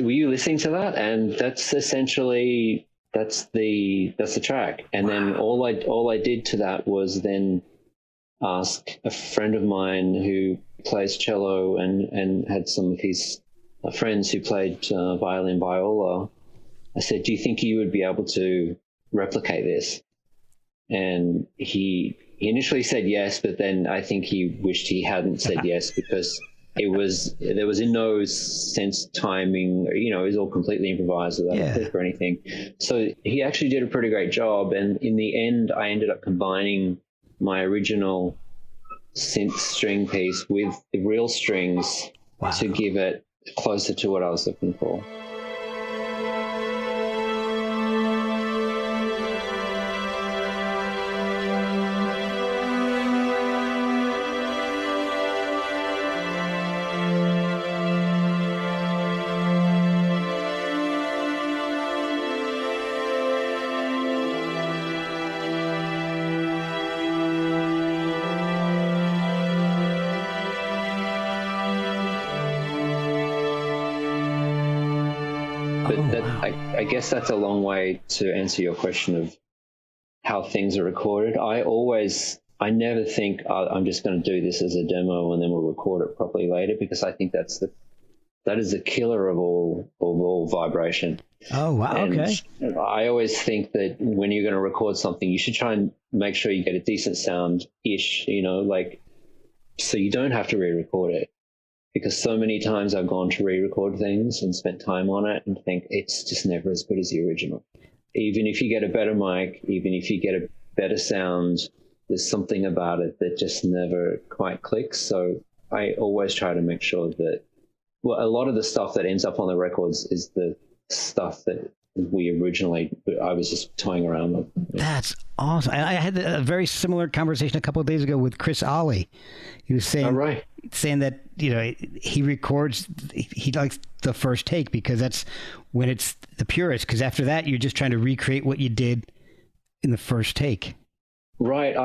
were you listening to that? And that's essentially, that's the track. And then all I did to that was then ask a friend of mine who plays cello and had some of his friends who played violin, viola. I said, do you think you would be able to replicate this? And he initially said yes, but then I think he wished he hadn't said yes, because there was in no sense timing, it was all completely improvised without a click or anything. So he actually did a pretty great job. And in the end, I ended up combining my original synth string piece with the real strings to give it closer to what I was looking for. I guess that's a long way to answer your question of how things are recorded. I never think I'm just going to do this as a demo and then we'll record it properly later, because I think that is the killer of all vibration. Oh, wow. And okay. I always think that when you're going to record something, you should try and make sure you get a decent sound-ish, so you don't have to re-record it. Because so many times I've gone to re-record things and spent time on it and think it's just never as good as the original. Even if you get a better mic, even if you get a better sound, there's something about it that just never quite clicks. So I always try to make sure that, a lot of the stuff that ends up on the records is the stuff that I was just toying around with. That's awesome. I had a very similar conversation a couple of days ago with Chris Ollie. He was saying that, he records, he likes the first take because that's when it's the purest, because after that, you're just trying to recreate what you did in the first take. Right.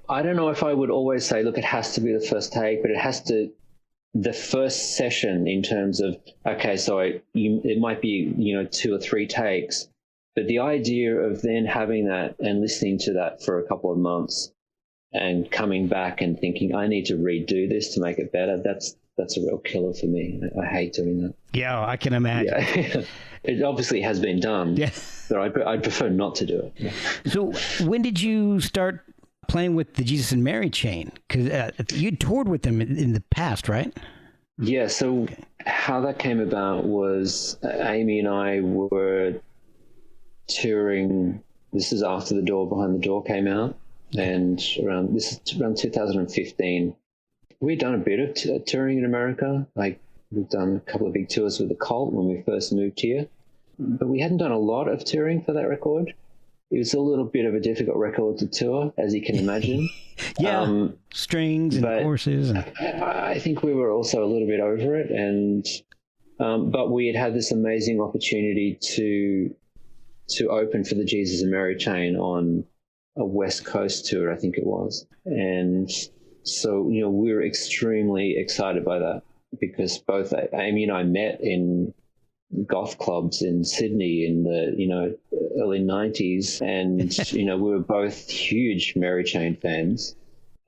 I don't know if I would always say, look, it has to be the first take, but it has to, the first session in terms of, okay, so it might be, 2 or 3 takes, but the idea of then having that and listening to that for a couple of months and coming back and thinking, I need to redo this to make it better, that's a real killer for me. I hate doing that. Yeah, I can imagine. Yeah. It obviously has been done, but I'd prefer not to do it. Yeah. So when did you start playing with the Jesus and Mary chain? Because you toured with them in the past, right? Yeah, so how that came about was Amy and I were touring. This is after The Door Behind the Door came out, and around 2015. We'd done a bit of touring in America, like We've done a couple of big tours with the Cult when we first moved here, but we hadn't done a lot of touring for that record. It was a little bit of a difficult record to tour, as you can imagine. Yeah, strings and courses. I think we were also a little bit over it, and but we had this amazing opportunity to open for the Jesus and Mary Chain on a West Coast tour, I think it was. And so, we were extremely excited by that, because both Amy and I met in goth clubs in Sydney in the, early 90s. And, we were both huge Mary Chain fans.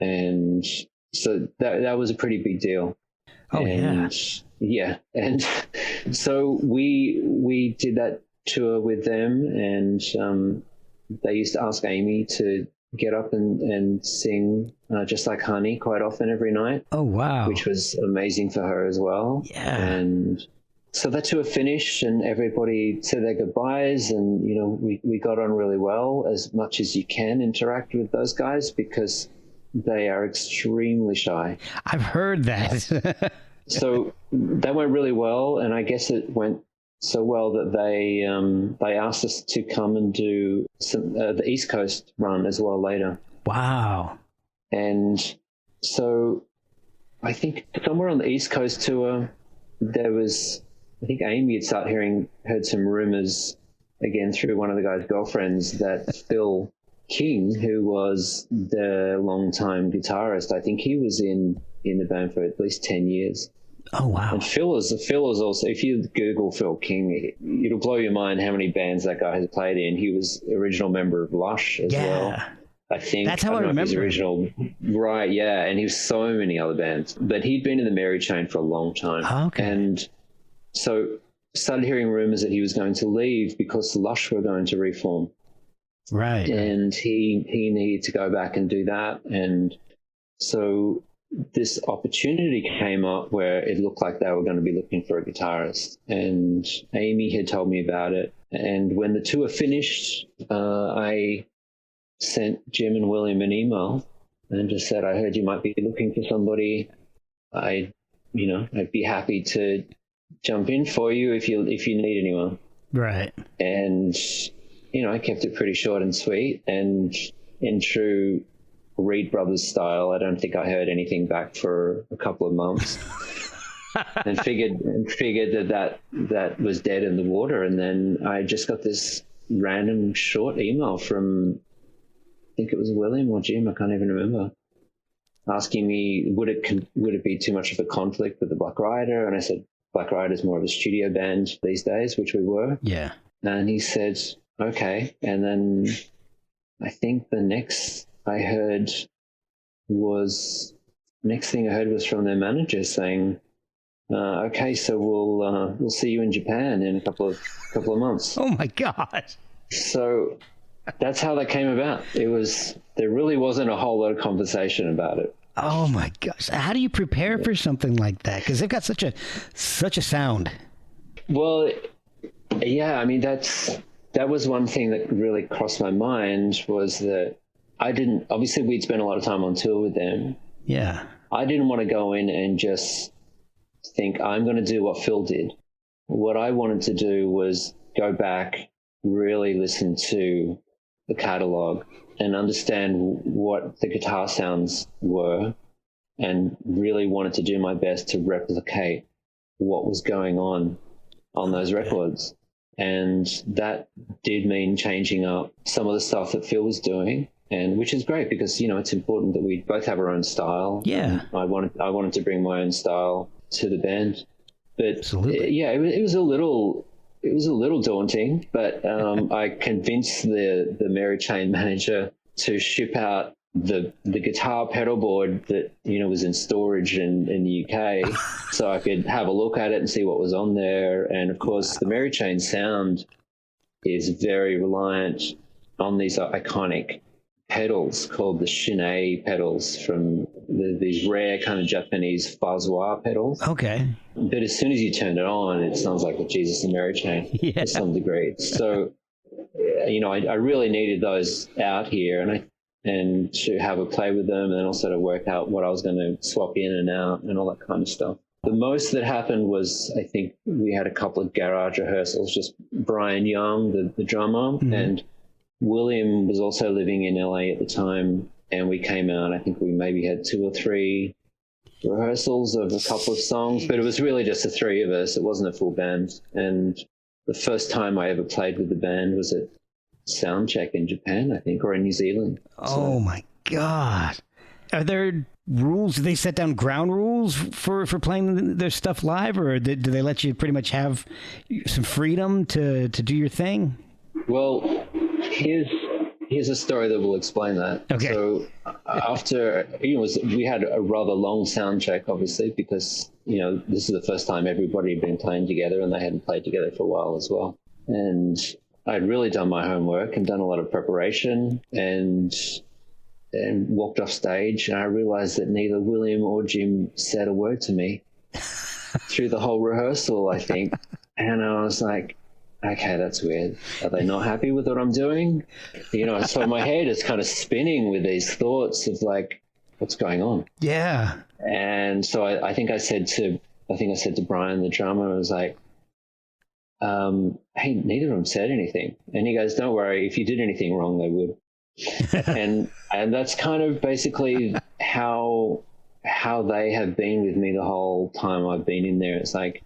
And so that was a pretty big deal. Oh, and, yeah. And so we did that tour with them, and they used to ask Amy to get up and sing Just Like Honey quite often every night. Oh, wow. Which was amazing for her as well. Yeah. And so that tour finished, and everybody said their goodbyes, and, we got on really well, as much as you can interact with those guys, because they are extremely shy. I've heard that. So that went really well, and I guess it went so well that they asked us to come and do some the East Coast run as well later. Wow. And so I think somewhere on the East Coast tour, I think Amy had heard some rumors, again through one of the guy's girlfriends, that Phil King, who was the longtime guitarist, I think he was in the band for at least 10 years. Oh, wow. And Phil is also, if you Google Phil King, it'll blow your mind how many bands that guy has played in. He was original member of Lush as well. I think that's how I remember. His original, right? Yeah, and he was so many other bands, but he'd been in the Mary Chain for a long time. Oh, okay. And so started hearing rumors that he was going to leave because Lush were going to reform. Right. And he needed to go back and do that, and so this opportunity came up where it looked like they were going to be looking for a guitarist, and Amy had told me about it. And when the tour finished, I sent Jim and William an email and just said, I heard you might be looking for somebody. I'd be happy to jump in for you if you need anyone. Right. And, I kept it pretty short and sweet, and in true Reed Brothers style, I don't think I heard anything back for a couple of months. and figured that was dead in the water. And then I just got this random short email from, I think it was William or Jim, I can't even remember, asking me, would it be too much of a conflict with the Black Ryder? And I said, Black Ryder is more of a studio band these days, which we were. Yeah. And he said, okay. And then I think the next thing I heard was from their manager saying, okay, so we'll see you in Japan in a couple of months. Oh my God. So that's how that came about. There really wasn't a whole lot of conversation about it. Oh my gosh. How do you prepare for something like that? Because they've got such a sound. Well, yeah, I mean, that was one thing that really crossed my mind, was that obviously we'd spent a lot of time on tour with them. Yeah. I didn't want to go in and just think, I'm going to do what Phil did. What I wanted to do was go back, really listen to the catalog and understand what the guitar sounds were, and really wanted to do my best to replicate what was going on those records. And that did mean changing up some of the stuff that Phil was doing, and which is great because, it's important that we both have our own style. Yeah. I wanted to bring my own style to the band. But absolutely. It was a little daunting, but I convinced the Mary Chain manager to ship out the guitar pedal board that was in storage in the UK, so I could have a look at it and see what was on there. And of course, the Mary Chain sound is very reliant on these iconic pedals called the Shin pedals, from these rare kind of Japanese fuzz-wah pedals. Okay. But as soon as you turn it on, it sounds like the Jesus and Mary Chain to some degree. So, I really needed those out here, and to have a play with them, and also to work out what I was going to swap in and out and all that kind of stuff. The most that happened was, I think we had a couple of garage rehearsals, just Brian Young, the drummer, and William was also living in LA at the time, and we came out. I think we maybe had 2 or 3 rehearsals of a couple of songs, but it was really just the 3 of us. It wasn't a full band. And the first time I ever played with the band was at Soundcheck in Japan, I think, or in New Zealand. Oh my God. Are there rules? Do they set down ground rules for playing their stuff live, or do they let you pretty much have some freedom to do your thing? Well, here's a story that will explain that. Okay. So after, we had a rather long sound check, obviously, because, this is the first time everybody had been playing together, and they hadn't played together for a while as well. And I'd really done my homework and done a lot of preparation and walked off stage, and I realized that neither William or Jim said a word to me through the whole rehearsal, I think. And I was like, okay, that's weird. Are they not happy with what I'm doing? So my head is kind of spinning with these thoughts of like, what's going on? Yeah. And so I think I said to Brian, the drummer, I was like, hey, neither of them said anything. And he goes, don't worry, if you did anything wrong, they would. and that's kind of basically how they have been with me the whole time I've been in there. It's like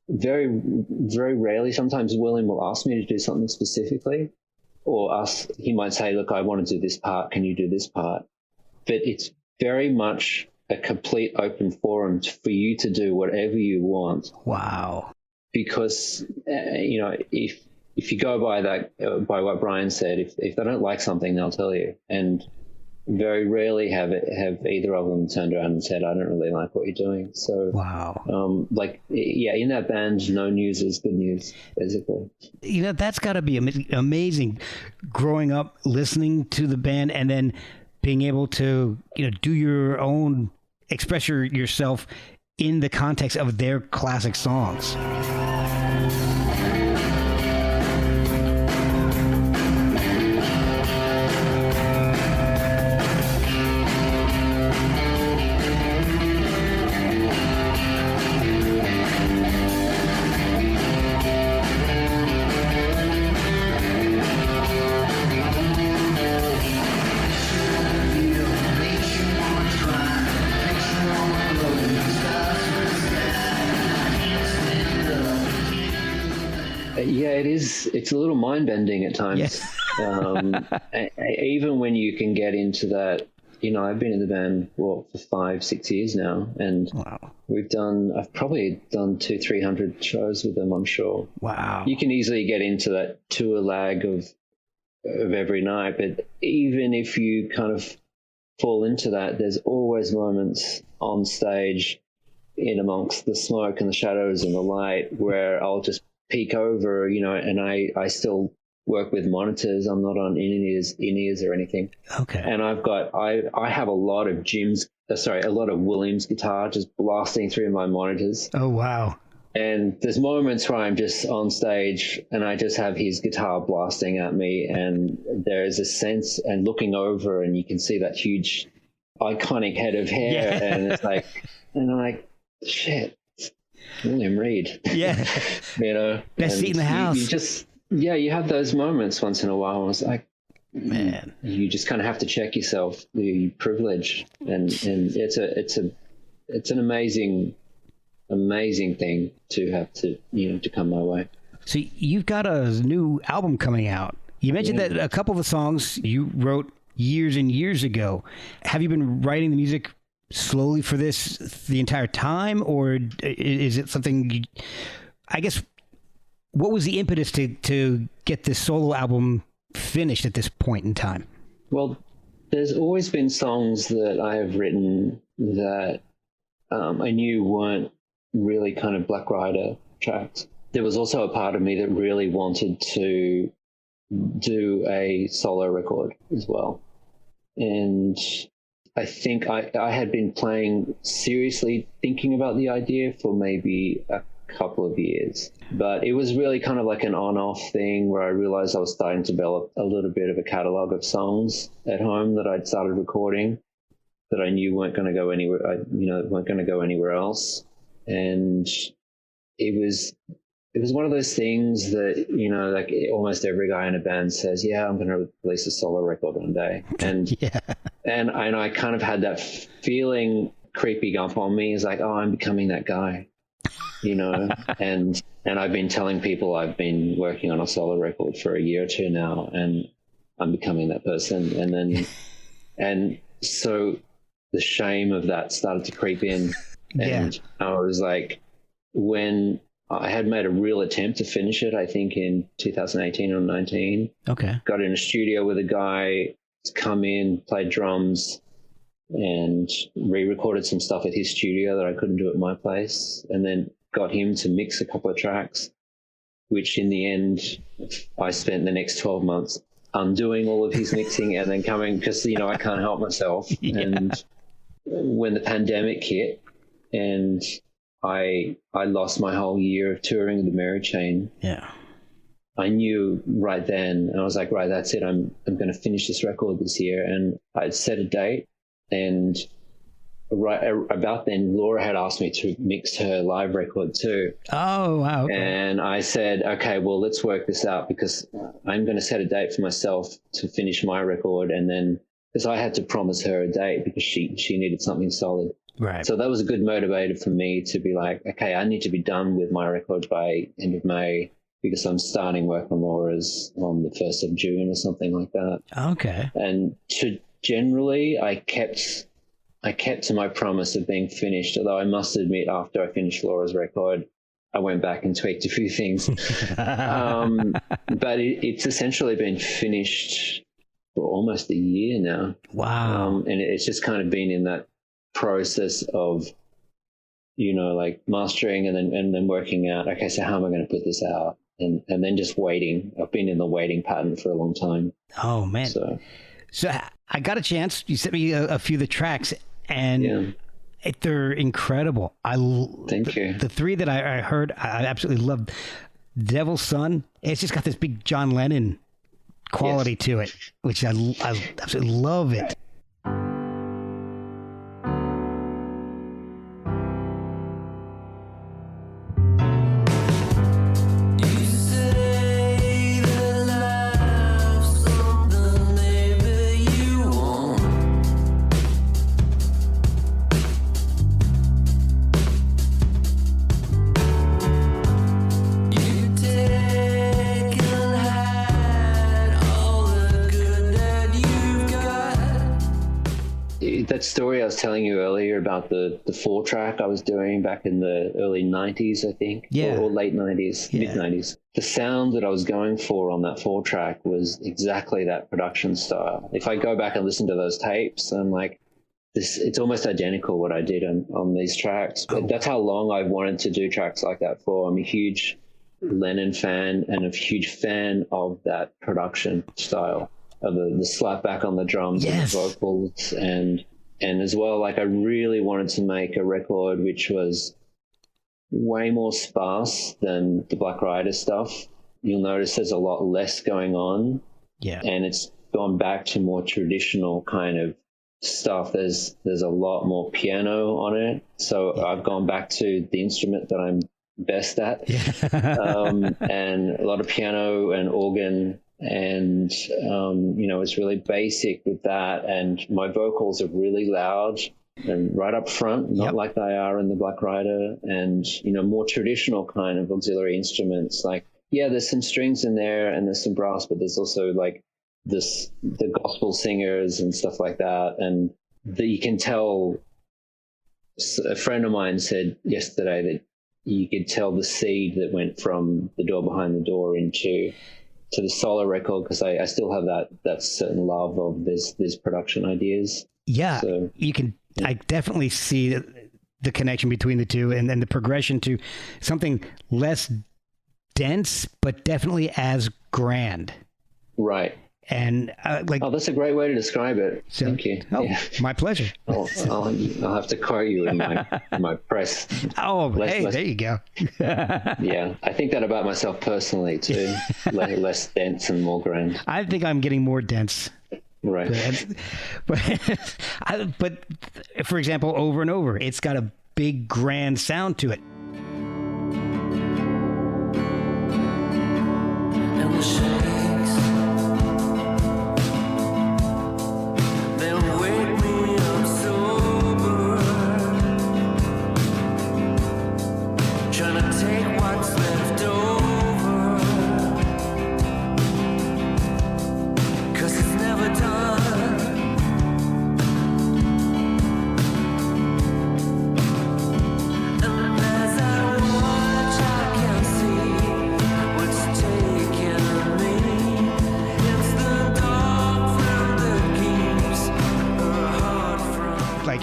very, very rarely, sometimes William will ask me to do something specifically, or he might say, look, I want to do this part, can you do this part? But it's very much a complete open forum for you to do whatever you want. Have Because if you go by what Brian said, if they don't like something, they'll tell you. And very rarely have either of them turned around and said, I don't really like what you're doing. So, in that band, no news is good news, basically. That's got to be amazing growing up, listening to the band, and then being able to, do your own, express yourself in the context of their classic songs. It's a little mind-bending at times. Yeah. Even when you can get into that, I've been in the band for 5-6 years now, and wow. I've probably done 200-300 shows with them, I'm sure. Wow. You can easily get into that tour lag of every night, but even if you kind of fall into that, there's always moments on stage in amongst the smoke and the shadows and the light where I'll just peek over, and I still work with monitors. I'm not on in-ears or anything. Okay. And I have a lot of a lot of Williams guitar just blasting through my monitors. Oh, wow. And there's moments where I'm just on stage and I just have his guitar blasting at me, and there is a sense, and looking over and you can see that huge iconic head of hair. Yeah. And it's like, and I'm like, shit. William Reed. Yeah. Best seat in the house. You have those moments once in a while. I was like, man, you just kind of have to check yourself, the privilege. And it's an amazing thing to have to come my way. So you've got a new album coming out. You mentioned that a couple of the songs you wrote years and years ago. Have you been writing the music slowly for this the entire time, or is it something I guess, what was the impetus to get this solo album finished at this point in time? Well, there's always been songs that I have written that I knew weren't really kind of Black Ryder tracks. There was also a part of me that really wanted to do a solo record as well. And I think I had been seriously thinking about the idea for maybe a couple of years, but it was really kind of like an on-off thing where I realized I was starting to develop a little bit of a catalog of songs at home that I'd started recording that I knew weren't going to go anywhere, weren't going to go anywhere else. and it was one of those things that, you know, like almost every guy in a band says, yeah, I'm going to release a solo record one day. And Yeah. and I kind of had that feeling creeping up on me. It's like, oh, I'm becoming that guy, you know. and I've been telling people I've been working on a solo record for a year or two now, and I'm becoming that person. And then and so the shame of that started to creep in. And I was like, when I had made a real attempt to finish it, I think in 2018 or 19. Okay. Got in a studio with a guy, come in, played drums, and re-recorded some stuff at his studio that I couldn't do at my place, and then got him to mix a couple of tracks, which in the end, I spent the next 12 months undoing all of his mixing and then coming, because, you know, I can't help myself. Yeah. And when the pandemic hit and I lost my whole year of touring the Mary Chain. Yeah. I knew right then, and I was like, right, that's it. I'm going to finish this record this year. And I'd set a date, and right about then, Laura had asked me to mix her live record too. Oh, wow. Okay. And I said, okay, well, let's work this out, because I'm going to set a date for myself to finish my record. And then, because I had to promise her a date because she needed something solid. Right. So that was a good motivator for me to be like, okay, I need to be done with my record by end of May, because I'm starting work on Laura's on the 1st of June or something like that. Okay. And generally, I kept to my promise of being finished, although I must admit, after I finished Laura's record, I went back and tweaked a few things. But it's essentially been finished for almost a year now. Wow. And it's just kind of been in that process of, you know, like mastering and then working out, okay, so how am I going to put this out? And then just waiting. I've been in the waiting pattern for a long time. Oh, man. So I got a chance. You sent me a few of the tracks, and they're incredible. Thank you. The three that I heard, I absolutely loved. Devil's Son. It's just got this big John Lennon quality to it, which I absolutely love it. That story I was telling you earlier about the 4-track I was doing back in the early 90s, I think, or late 90s, mid 90s. The sound that I was going for on that 4-track was exactly that production style. If I go back and listen to those tapes, I'm like, it's almost identical what I did on these tracks. But that's how long I've wanted to do tracks like that for. I'm a huge Lennon fan and a huge fan of that production style, of the slap back on the drums and the vocals, and as well, like I really wanted to make a record which was way more sparse than the Black Ryder stuff. You'll notice there's a lot less going on. Yeah. And it's gone back to more traditional kind of stuff. There's a lot more piano on it. So I've gone back to the instrument that I'm best at. And a lot of piano and organ. And, you know, it's really basic with that. And my vocals are really loud and right up front, not like they are in the Black Ryder, and, you know, more traditional kind of auxiliary instruments. Like, there's some strings in there and there's some brass, but there's also like the gospel singers and stuff like that. And you can tell, a friend of mine said yesterday that you could tell the seed that went from The Door Behind the Door to the solo record, because I still have that certain love of these production ideas. Yeah, so, you can. I definitely see the connection between the two, and then the progression to something less dense, but definitely as grand. Right. And that's a great way to describe it. So, thank you. Oh, my pleasure. I'll have to quote you in my press. Oh, there you go. I think that about myself personally too. Less dense and more grand. I think I'm getting more dense. Right. But for example, Over and Over, it's got a big, grand sound to it.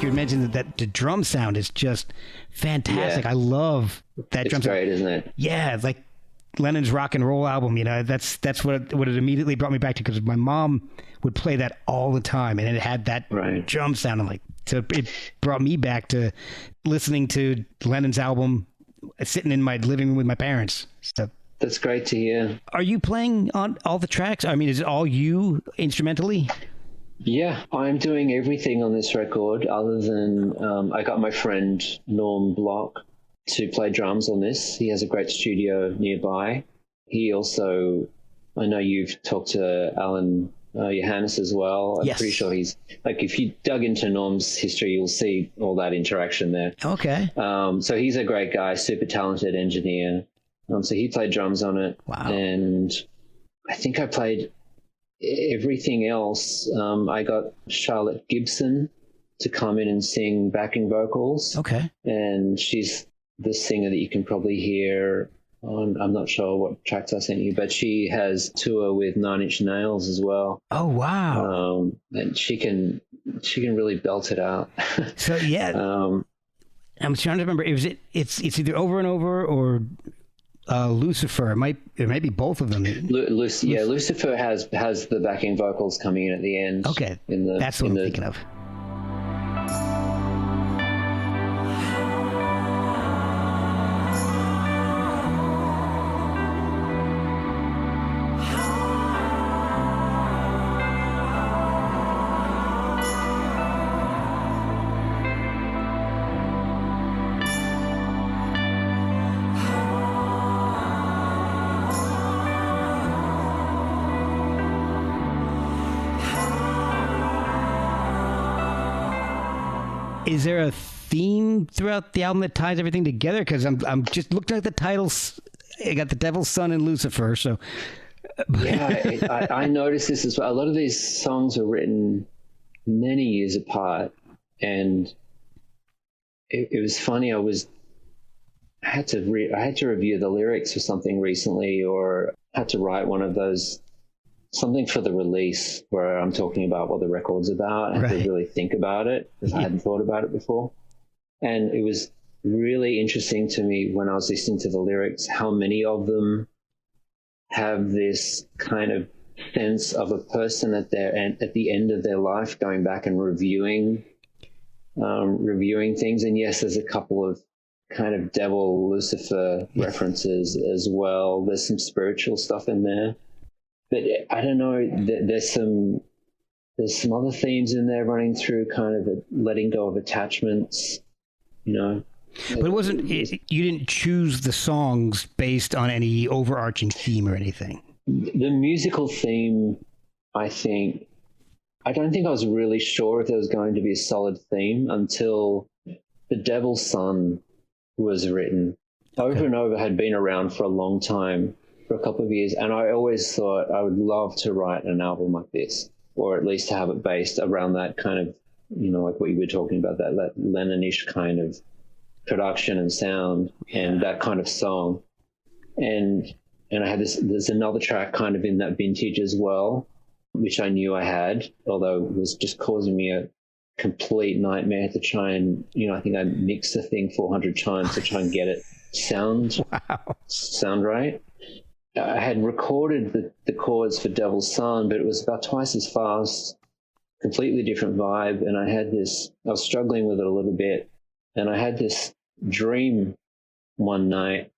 You mentioned that the drum sound is just fantastic. Yeah. I love that drum sound. It's great, isn't it? Yeah, it's like Lennon's rock and roll album. You know, that's what it immediately brought me back to, because my mom would play that all the time, and it had that drum sound. I'm like, so it brought me back to listening to Lennon's album, sitting in my living room with my parents. So that's great to hear. Are you playing on all the tracks? I mean, is it all you instrumentally? Yeah, I'm doing everything on this record other than I got my friend Norm Block to play drums on this. He has a great studio nearby. He also, I know you've talked to Alan Johannes as well. I'm pretty sure he's, like, if you dug into Norm's history, you'll see all that interaction there. Okay. So he's a great guy, super talented engineer. So he played drums on it. Wow. And I think I played everything else. I got Charlotte Gibson to come in and sing backing vocals. Okay. And she's the singer that you can probably hear on, I'm not sure what tracks I sent you, but she has tour with Nine Inch Nails as well. Oh, wow. And she can really belt it out. So yeah. I'm trying to remember. It's either Over and Over or Lucifer. It might be both of them. Lucifer has the backing vocals coming in at the end. Okay, that's what I'm thinking of. Is there a theme throughout the album that ties everything together? Because I'm just looking at the titles. I got The Devil's Son and Lucifer. So yeah, I noticed this as well. A lot of these songs are written many years apart, and it was funny. I had to review the lyrics or something recently, or had to write one of those. Something for the release where I'm talking about what the record's about. I had to really think about it because I hadn't thought about it before. And it was really interesting to me when I was listening to the lyrics, how many of them have this kind of sense of a person at the end of their life going back and reviewing things. And yes, there's a couple of kind of devil Lucifer references as well. There's some spiritual stuff in there. But I don't know, there's some other themes in there running through, kind of letting go of attachments, you know. But you didn't choose the songs based on any overarching theme or anything? The musical theme, I don't think I was really sure if there was going to be a solid theme until The Devil's Son was written. Over and Over had been around for a long time, for a couple of years, and I always thought I would love to write an album like this, or at least to have it based around that kind of, you know, like what you were talking about, that Lennon-ish kind of production and sound and that kind of song. And I had there's another track kind of in that vintage as well, which I knew I had, although it was just causing me a complete nightmare to try and, you know, I think I mixed the thing 400 times to try and get it sound right. I had recorded the chords for Devil's Son, but it was about twice as fast, completely different vibe. And I was struggling with it a little bit. And I had this dream one night,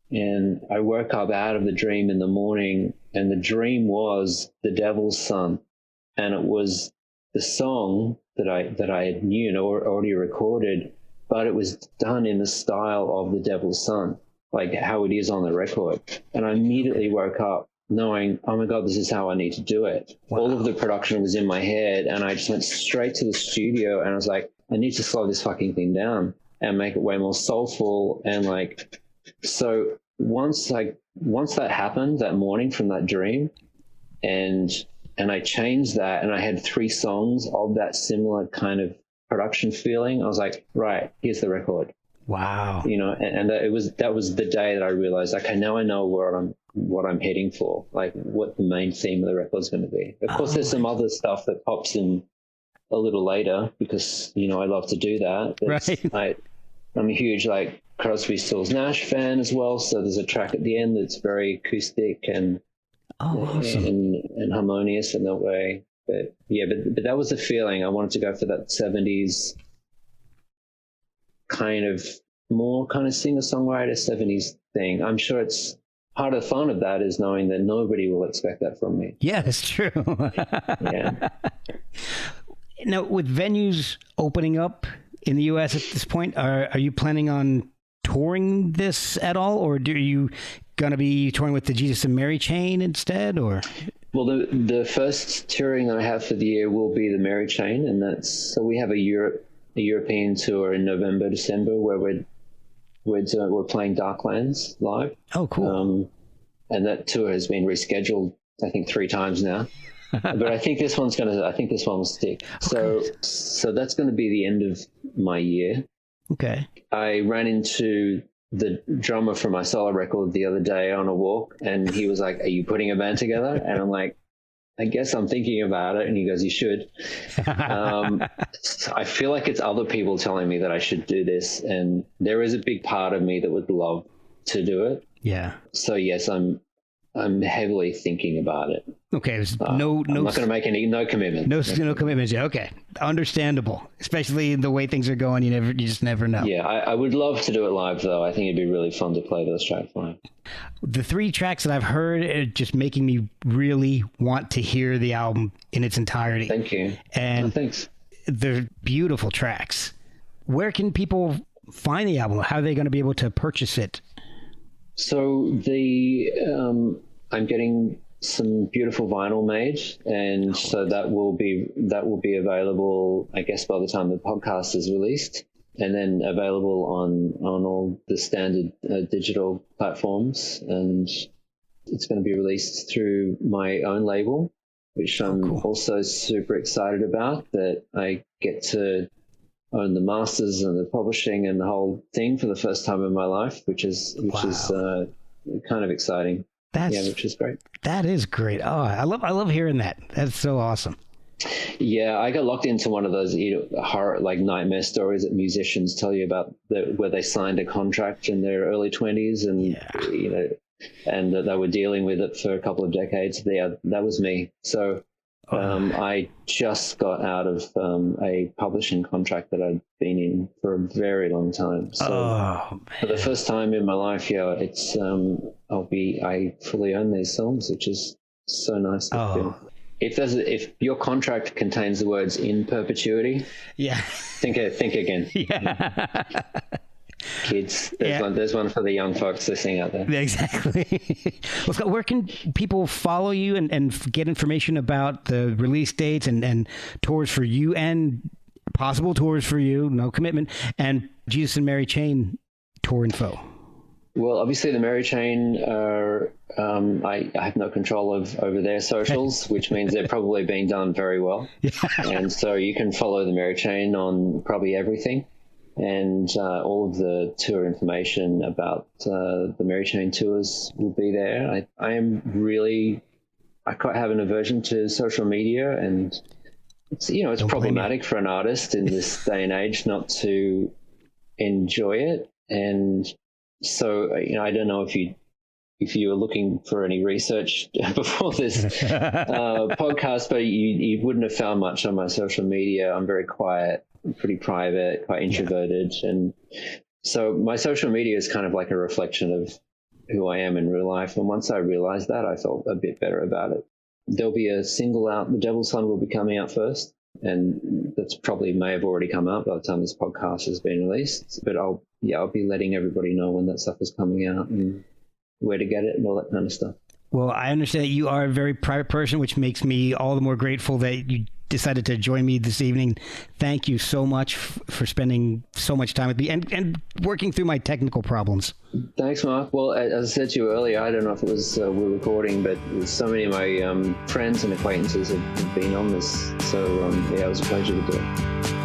and I woke up out of the dream in the morning, and the dream was The Devil's Son. And it was the song that I knew and already recorded, but it was done in the style of The Devil's Son, like how it is on the record. And I immediately woke up knowing, oh my God, this is how I need to do it. Wow. All of the production was in my head, and I just went straight to the studio, and I was like, I need to slow this fucking thing down and make it way more soulful. And like, so once that happened that morning from that dream, and I changed that, and I had 3 songs of that similar kind of production feeling, I was like, right, here's the record. Wow. You know, and that was the day that I realized, okay, now I know what I'm heading for, like what the main theme of the record is going to be. Of course, there's some other stuff that pops in a little later because, you know, I love to do that. Right. I'm a huge like Crosby, Stills, Nash fan as well. So there's a track at the end that's very acoustic and awesome. and harmonious in that way. But yeah, but that was the feeling. I wanted to go for that 70s kind of singer-songwriter 70s thing. I'm sure it's part of the fun of that is knowing that nobody will expect that from me. Yeah, that's true. Yeah. Now, with venues opening up in the U.S. at this point, are you planning on touring this at all, or are you going to be touring with the Jesus and Mary chain instead, or? Well, the first touring that I have for the year will be the Mary chain, and so we have a European tour in November, December, where we're playing Darklands live. Oh, cool. And that tour has been rescheduled, I think, 3 times now. But I think this one will stick. Okay. So that's going to be the end of my year. Okay. I ran into the drummer for my solo record the other day on a walk, and he was like, "Are you putting a band together?" And I'm like, I guess I'm thinking about it. And he goes, you should. I feel like it's other people telling me that I should do this. And there is a big part of me that would love to do it. Yeah. So yes, I'm heavily thinking about it. Okay. I'm not going to make no commitment. No commitments. Yeah. Okay. Understandable. Especially the way things are going. You just never know. Yeah. I would love to do it live though. I think it'd be really fun to play those tracks live. The 3 tracks that I've heard are just making me really want to hear the album in its entirety. Thank you. And thanks. They're beautiful tracks. Where can people find the album? How are they going to be able to purchase it? So I'm getting some beautiful vinyl made, and so that will be available, I guess, by the time the podcast is released, and then available on all the standard digital platforms. And it's going to be released through my own label, which I'm also super excited about, that I get to own the masters and the publishing and the whole thing for the first time in my life, which is kind of exciting. Which is great. That is great. Oh, I love hearing that. That's so awesome. Yeah, I got locked into one of those horror, like nightmare stories that musicians tell you about, where they signed a contract in their early 20s, and and they were dealing with it for a couple of decades. That was me. So I just got out of a publishing contract that I'd been in for a very long time. So for the first time in my life, it's I fully own these songs, which is so nice to feel. If your contract contains the words "in perpetuity," think again. Yeah. Kids, there's one for the young folks listening out there. Exactly. Well, Scott, where can people follow you and get information about the release dates and tours for you, and possible tours for you, no commitment, and Jesus and Mary Chain tour info? Well, obviously the Mary Chain I have no control over their socials, which means they're probably being done very well. And so you can follow the Mary Chain on probably everything. And all of the tour information about the Mary Chain tours will be there. I quite have an aversion to social media, and it's problematic for an artist in this day and age not to enjoy it. And so I don't know if you were looking for any research before this podcast, but you wouldn't have found much on my social media. I'm very quiet, pretty private, quite introverted. And so my social media is kind of like a reflection of who I am in real life. And once I realized that, I felt a bit better about it. There'll be a single out. The Devil's Son will be coming out first. and that's probably may have already come out by the time this podcast has been released. But I'll be letting everybody know when that stuff is coming out and where to get it and all that kind of stuff. Well, I understand that you are a very private person, which makes me all the more grateful that you decided to join me this evening. Thank you so much for spending so much time with me and working through my technical problems. Thanks, Mark. Well, as I said to you earlier, I don't know if it was we're recording, but so many of my friends and acquaintances have been on this. So, it was a pleasure to do it.